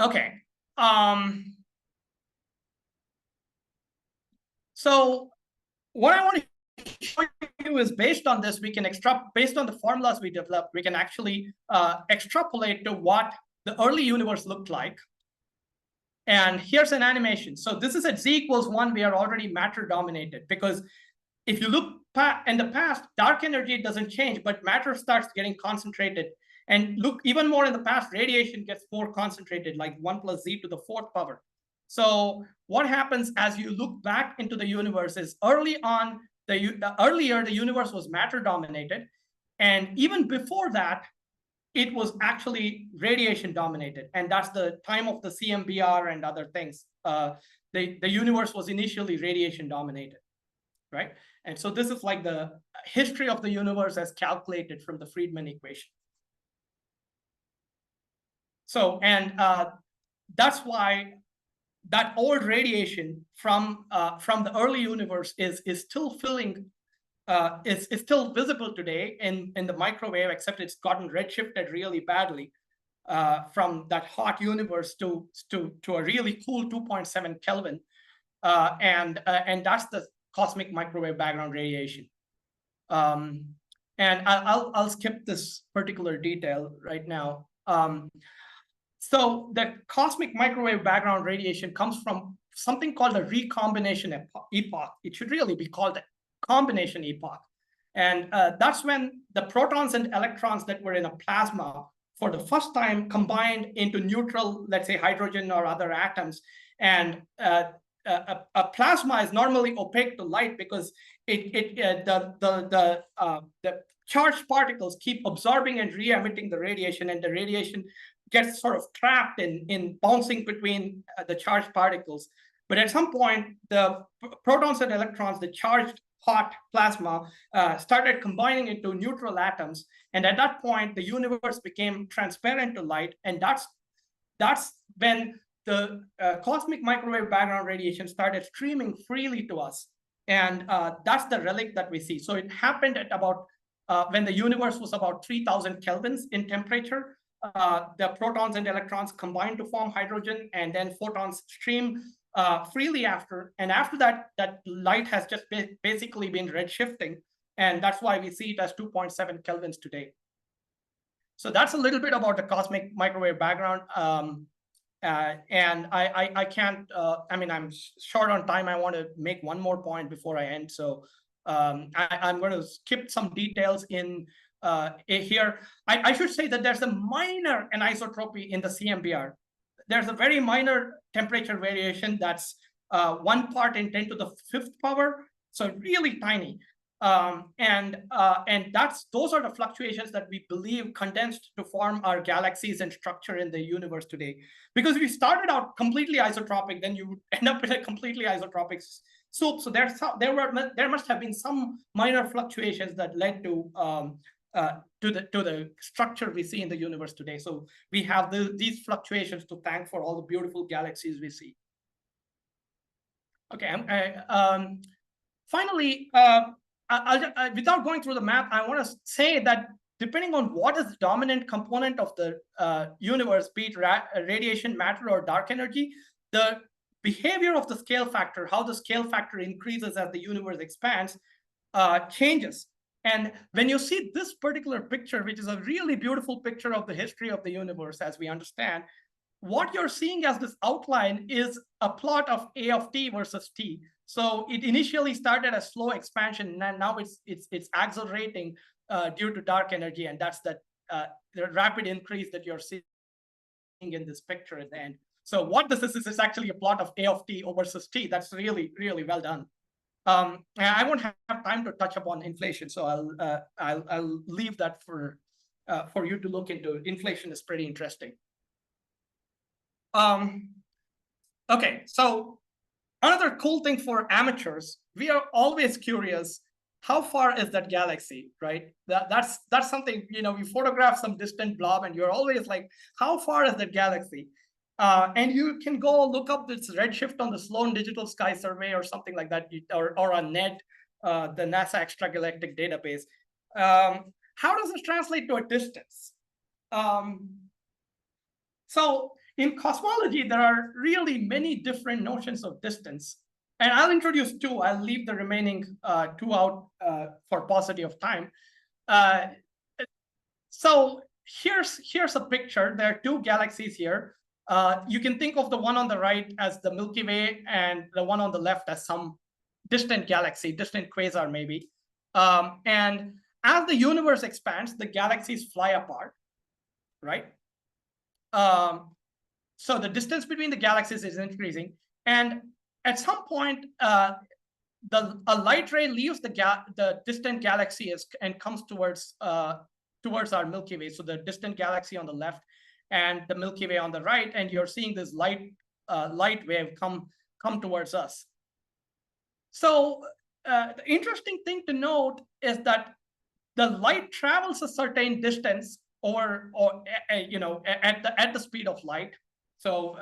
Okay. So what I want to show you is, based on this, we can based on the formulas we developed, we can actually extrapolate to what the early universe looked like. And here's an animation. So this is at z=1, we are already matter dominated, because if you look in the past, dark energy doesn't change, but matter starts getting concentrated. And look even more in the past, radiation gets more concentrated, like 1 + z⁴ power. So what happens as you look back into the universe is, early on, earlier the universe was matter dominated, and even before that, it was actually radiation dominated, and that's the time of the CMBR and other things. The universe was initially radiation dominated, right? And so this is like the history of the universe as calculated from the Friedmann equation. So, and that's why that old radiation from the early universe is still filling, is still visible today in the microwave, except it's gotten redshifted really badly from that hot universe to a really cool 2.7 Kelvin, and that's the cosmic microwave background radiation. And I'll skip this particular detail right now. So the cosmic microwave background radiation comes from something called a recombination epoch. It should really be called a combination epoch. And that's when the protons and electrons that were in a plasma for the first time combined into neutral, let's say hydrogen or other atoms. And a plasma is normally opaque to light, because the charged particles keep absorbing and re-emitting the radiation, and the radiation gets sort of trapped in bouncing between the charged particles. But at some point, the protons and electrons, the charged hot plasma, started combining into neutral atoms. And at that point, the universe became transparent to light. And that's when the cosmic microwave background radiation started streaming freely to us. And that's the relic that we see. So it happened at about, when the universe was about 3000 kelvins in temperature. The protons and electrons combine to form hydrogen, and then photons stream freely after. And after that, that light has just basically been redshifting. And that's why we see it as 2.7 kelvins today. So that's a little bit about the cosmic microwave background. And I can't, I mean, I'm short on time. I want to make one more point before I end. So I'm going to skip some details in here. I should say that there's a minor anisotropy in the CMBR. There's a very minor temperature variation that's 1 part in 10 to the 5th power, so really tiny. And those are the fluctuations that we believe condensed to form our galaxies and structure in the universe today. Because we started out completely isotropic, then you end up with a completely isotropic soup. So there must have been some minor fluctuations that led to the structure we see in the universe today. So we have these fluctuations to thank for all the beautiful galaxies we see. Okay, finally, without going through the math, I want to say that depending on what is the dominant component of the universe, be it radiation, matter, or dark energy, the behavior of the scale factor, how the scale factor increases as the universe expands, changes. And when you see this particular picture, which is a really beautiful picture of the history of the universe as we understand, what you're seeing as this outline is a plot of A of t versus t. So it initially started as slow expansion, and now it's accelerating due to dark energy, and that's the rapid increase that you're seeing in this picture at the end. So what this is actually a plot of A of t versus t. That's really, really well done. And I won't have time to touch upon inflation, so I'll leave that for you to look into. Inflation is pretty interesting. Okay, so another cool thing for amateurs, we are always curious, how far is that galaxy, right? That's something, you know, you photograph some distant blob and you're always like, how far is that galaxy? And you can go look up this redshift on the Sloan Digital Sky Survey or something like that, or on NED, the NASA Extragalactic Database. How does this translate to a distance? So in cosmology, there are really many different notions of distance. And I'll introduce two. I'll leave the remaining two out for paucity of time. So here's a picture. There are two galaxies here. You can think of the one on the right as the Milky Way and the one on the left as some distant galaxy, distant quasar maybe. And as the universe expands, the galaxies fly apart, right? So the distance between the galaxies is increasing. And at some point, a light ray leaves the distant galaxy and comes towards our Milky Way. So the distant galaxy on the left and the Milky Way on the right, and you're seeing this light wave come towards us. So the interesting thing to note is that the light travels a certain distance or you know, at the speed of light. So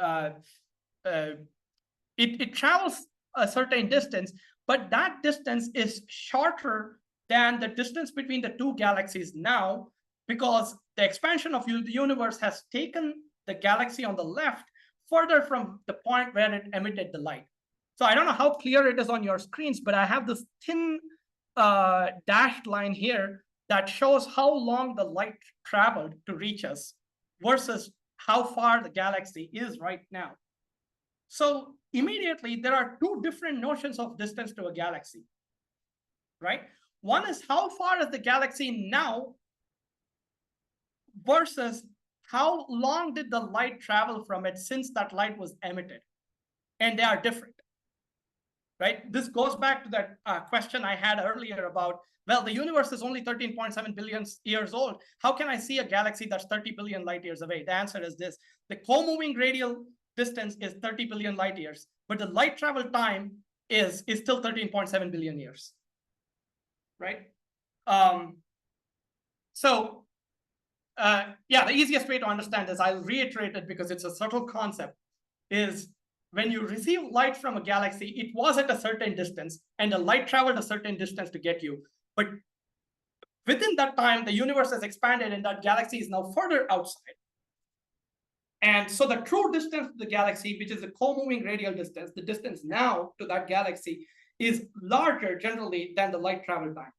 it travels a certain distance, but that distance is shorter than the distance between the two galaxies now, because the expansion of the universe has taken the galaxy on the left further from the point where it emitted the light. So I don't know how clear it is on your screens, but I have this thin dashed line here that shows how long the light traveled to reach us versus how far the galaxy is right now. So immediately, there are two different notions of distance to a galaxy, right? One is how far is the galaxy now versus how long did the light travel from it since that light was emitted? And they are different, right? This goes back to that question I had earlier about, well, the universe is only 13.7 billion years old. How can I see a galaxy that's 30 billion light years away? The answer is this. The co-moving radial distance is 30 billion light years, but the light travel time is still 13.7 billion years, right? Yeah, the easiest way to understand this, I'll reiterate it because it's a subtle concept, is when you receive light from a galaxy, it was at a certain distance and the light traveled a certain distance to get you. But within that time, the universe has expanded and that galaxy is now further outside. And so the true distance to the galaxy, which is the co-moving radial distance, the distance now to that galaxy is larger generally than the light travel time.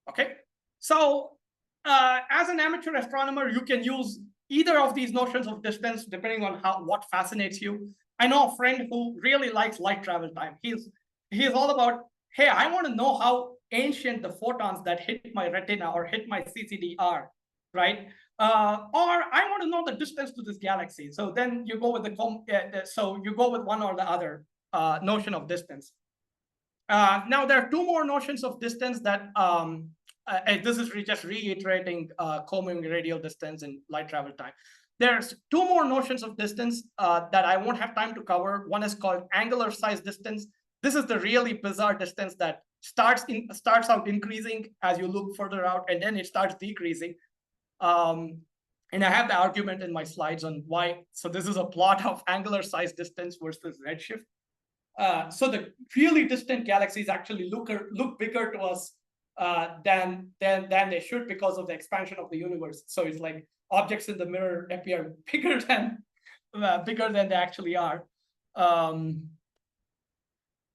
Okay, so as an amateur astronomer, you can use either of these notions of distance depending on what fascinates you. I know a friend who really likes light travel time. He's all about, hey, I want to know how ancient the photons that hit my retina or hit my CCD are, right? Or I want to know the distance to this galaxy. So then you go with you go with one or the other notion of distance. Now there are two more notions of distance that this is just reiterating co-moving radial distance and light travel time. There's two more notions of distance that I won't have time to cover. One is called angular size distance. This is the really bizarre distance that starts out increasing as you look further out, and then it starts decreasing. And I have the argument in my slides on why. So this is a plot of angular size distance versus redshift. So the really distant galaxies actually look bigger to us than they should because of the expansion of the universe. So it's like objects in the mirror appear bigger than they actually are.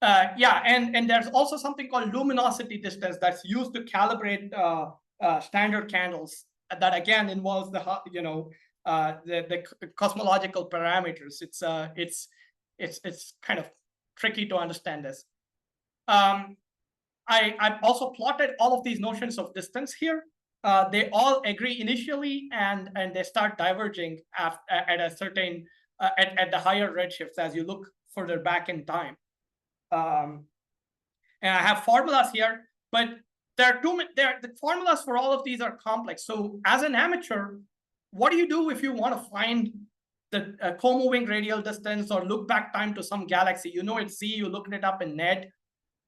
Yeah, and there's also something called luminosity distance that's used to calibrate standard candles. That again involves the cosmological parameters. It's kind of tricky to understand this. I've also plotted all of these notions of distance here. They all agree initially, and they start diverging at a certain at the higher redshifts as you look further back in time. And I have formulas here, but the formulas for all of these are complex. So as an amateur, what do you do if you want to find the co-moving radial distance or look back time to some galaxy? You know it's Z, you look it up in NED.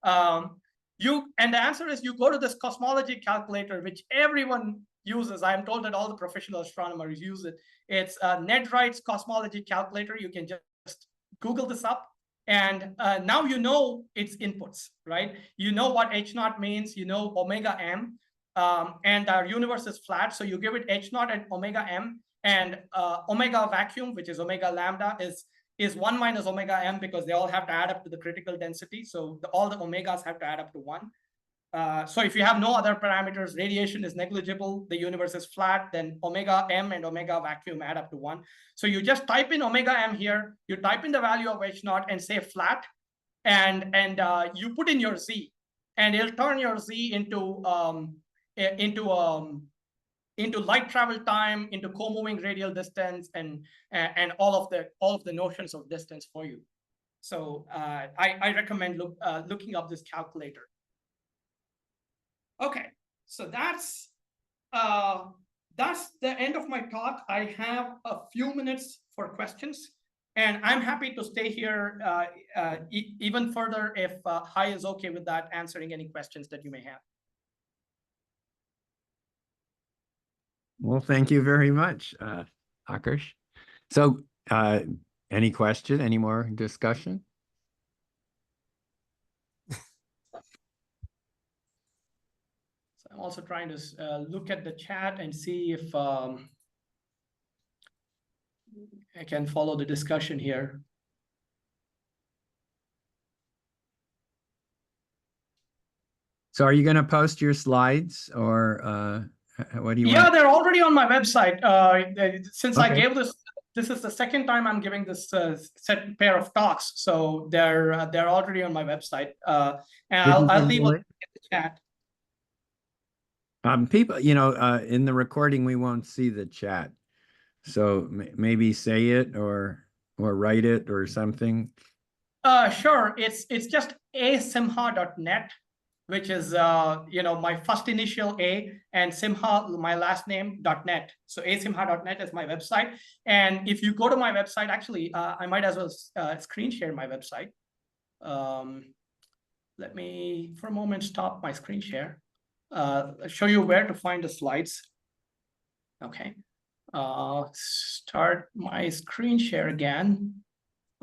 And the answer is you go to this cosmology calculator, which everyone uses. I'm told that all the professional astronomers use it. It's NED-RIGHT's cosmology calculator. You can just Google this up. And now you know its inputs, right? You know what H0 means, you know omega m, and our universe is flat. So you give it H0 and omega m, and omega vacuum, which is omega lambda, is 1 minus omega m because they all have to add up to the critical density. So all the omegas have to add up to 1. So if you have no other parameters, radiation is negligible, the universe is flat, then omega m and omega vacuum add up to 1. So you just type in omega m here, you type in the value of H0 and say flat, and you put in your Z, and it'll turn your Z into light travel time, into co-moving radial distance, and all of the notions of distance for you. So I recommend looking up this calculator. Okay, so that's the end of my talk. I have a few minutes for questions, and I'm happy to stay here even further if Hai is okay with that, answering any questions that you may have. Well, thank you very much, Akarsh. So any question, any more discussion? I'm also trying to look at the chat and see if I can follow the discussion here. So are you going to post your slides, or what do you Yeah, want? they're already on my website. Since Okay. I gave this is the second time I'm giving this set pair of talks. So they're already on my website. And I'll leave a link in the chat. People, in the recording, we won't see the chat. So maybe say it or write it or something. Sure. It's just asimha.net, which is my first initial A, and Simha, my last name, .net. So asimha.net is my website. And if you go to my website, actually, I might as well screen share my website. Let me, for a moment, stop my screen share. Show you where to find the slides. Okay. Start my screen share again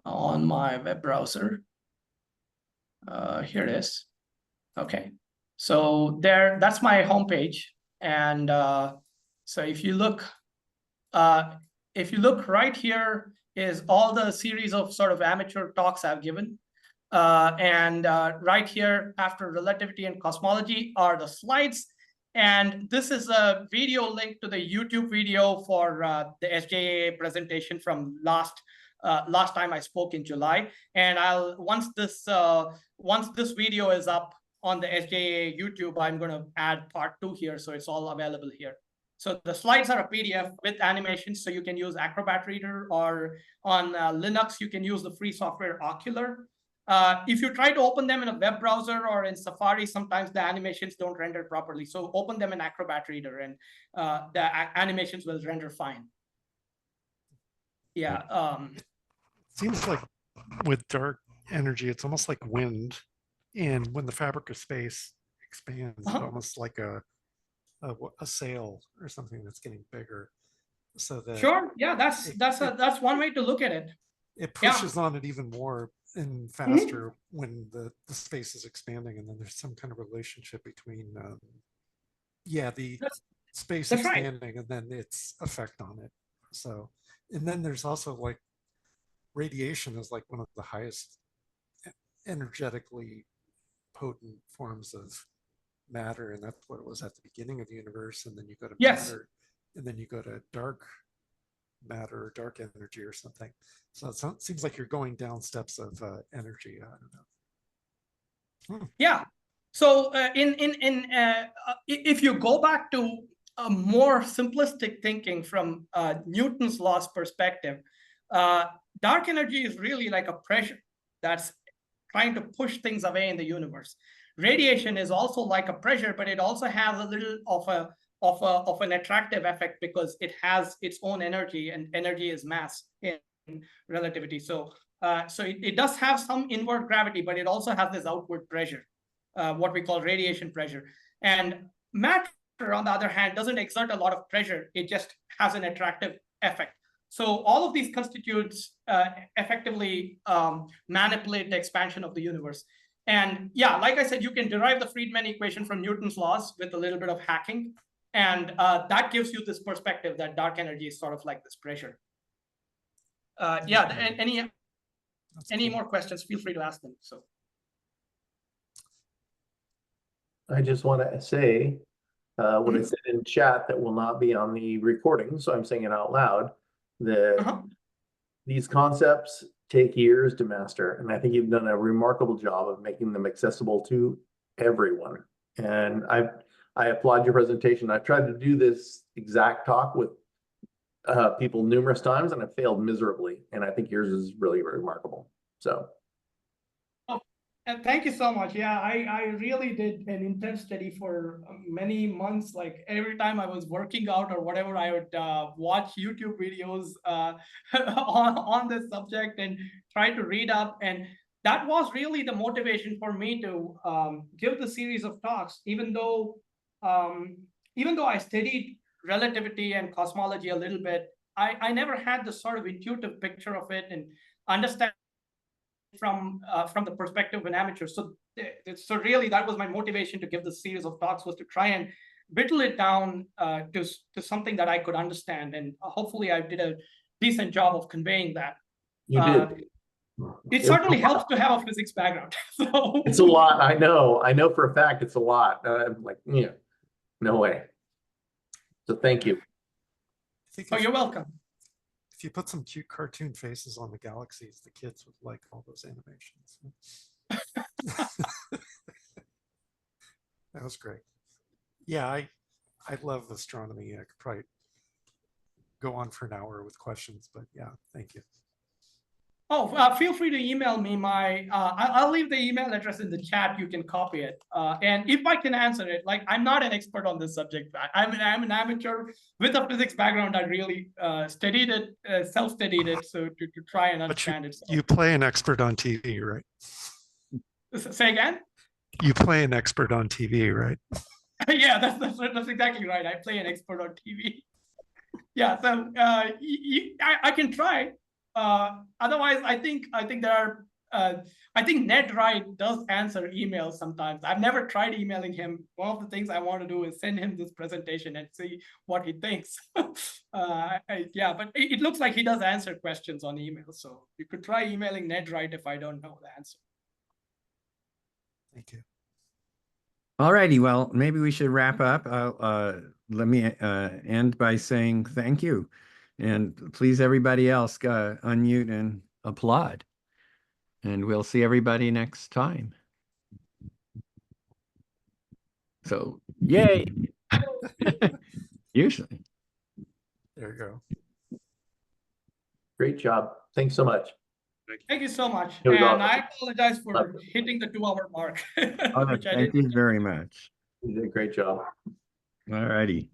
on my web browser. Here it is. Okay. So that's my homepage. And so if you look right here is all the series of sort of amateur talks I've given. And right here after Relativity and Cosmology are the slides. And this is a video link to the YouTube video for the SJAA presentation from last time I spoke in July. And once this video is up on the SJAA YouTube, I'm going to add part 2 here, so it's all available here. So the slides are a PDF with animations, so you can use Acrobat Reader, or on Linux, you can use the free software Ocular. If you try to open them in a web browser or in Safari, sometimes the animations don't render properly. So open them in Acrobat Reader, and the animations will render fine. Yeah. Seems like with dark energy, it's almost like wind. And when the fabric of space expands, it's almost like a sail or something that's getting bigger. So that sure, yeah, that's one way to look at it. It pushes on it even more and faster when the space is expanding, and then there's some kind of relationship between the space expanding and then its effect on it. So, and then there's also like radiation is like one of the highest energetically potent forms of matter, and that's what it was at the beginning of the universe. And then you go to matter, and then you go to dark matter or dark energy or something. So it seems like you're going down steps of energy. I don't know. Yeah. So if you go back to a more simplistic thinking from Newton's law's perspective, dark energy is really like a pressure that's trying to push things away in the universe. Radiation is also like a pressure, but it also has a little of an attractive effect because it has its own energy, and energy is mass in relativity. So it does have some inward gravity, but it also has this outward pressure, what we call radiation pressure. And matter, on the other hand, doesn't exert a lot of pressure. It just has an attractive effect. So all of these constitutes effectively manipulate the expansion of the universe. And yeah, like I said, you can derive the Friedman equation from Newton's laws with a little bit of hacking. And that gives you this perspective that dark energy is sort of like this pressure. Yeah, any more questions, feel free to ask them. So I just want to say what I said in chat that will not be on the recording, so I'm saying it out loud, that these concepts take years to master, and I think you've done a remarkable job of making them accessible to everyone. And I applaud your presentation. I've tried to do this exact talk with people numerous times, and I've failed miserably, and I think yours is really remarkable. So. And thank you so much. Yeah, I really did an intense study for many months. Like every time I was working out or whatever, I would watch YouTube videos on this subject and try to read up. And that was really the motivation for me to give the series of talks, even though I studied relativity and cosmology a little bit, I never had the sort of intuitive picture of it and understand from the perspective of an amateur. So really that was my motivation to give this series of talks, was to try and whittle it down to something that I could understand. And hopefully I did a decent job of conveying that. You did. It certainly helps to have a physics background. So it's a lot. I know for a fact it's a lot. I'm like, yeah, no way. So thank you. Oh, you're welcome. If you put some cute cartoon faces on the galaxies, the kids would like all those animations. That was great. Yeah, I love astronomy. I could probably go on for an hour with questions, but yeah, thank you. Oh, feel free to email me. I'll leave the email address in the chat. You can copy it. And if I can answer it, like I'm not an expert on this subject. I'm an amateur with a physics background. I really studied it, self-studied it, so to try and understand it. You play an expert on TV, right? Say again? You play an expert on TV, right? Yeah, that's exactly right. I play an expert on TV. Yeah, so I can try. Otherwise, I think there are. I think Ned Wright does answer emails sometimes. I've never tried emailing him. One of the things I want to do is send him this presentation and see what he thinks. Yeah, but it looks like he does answer questions on email. So you could try emailing Ned Wright if I don't know the answer. Thank you. All righty. Well, maybe we should wrap up. Let me end by saying thank you. And please, everybody else, unmute and applaud. And we'll see everybody next time. So, yay! Usually. There you go. Great job. Thanks so much. Thank you so much. It was And awesome. I apologize for hitting the 2-hour mark. Which I Thank you very much. You did a great job. All righty.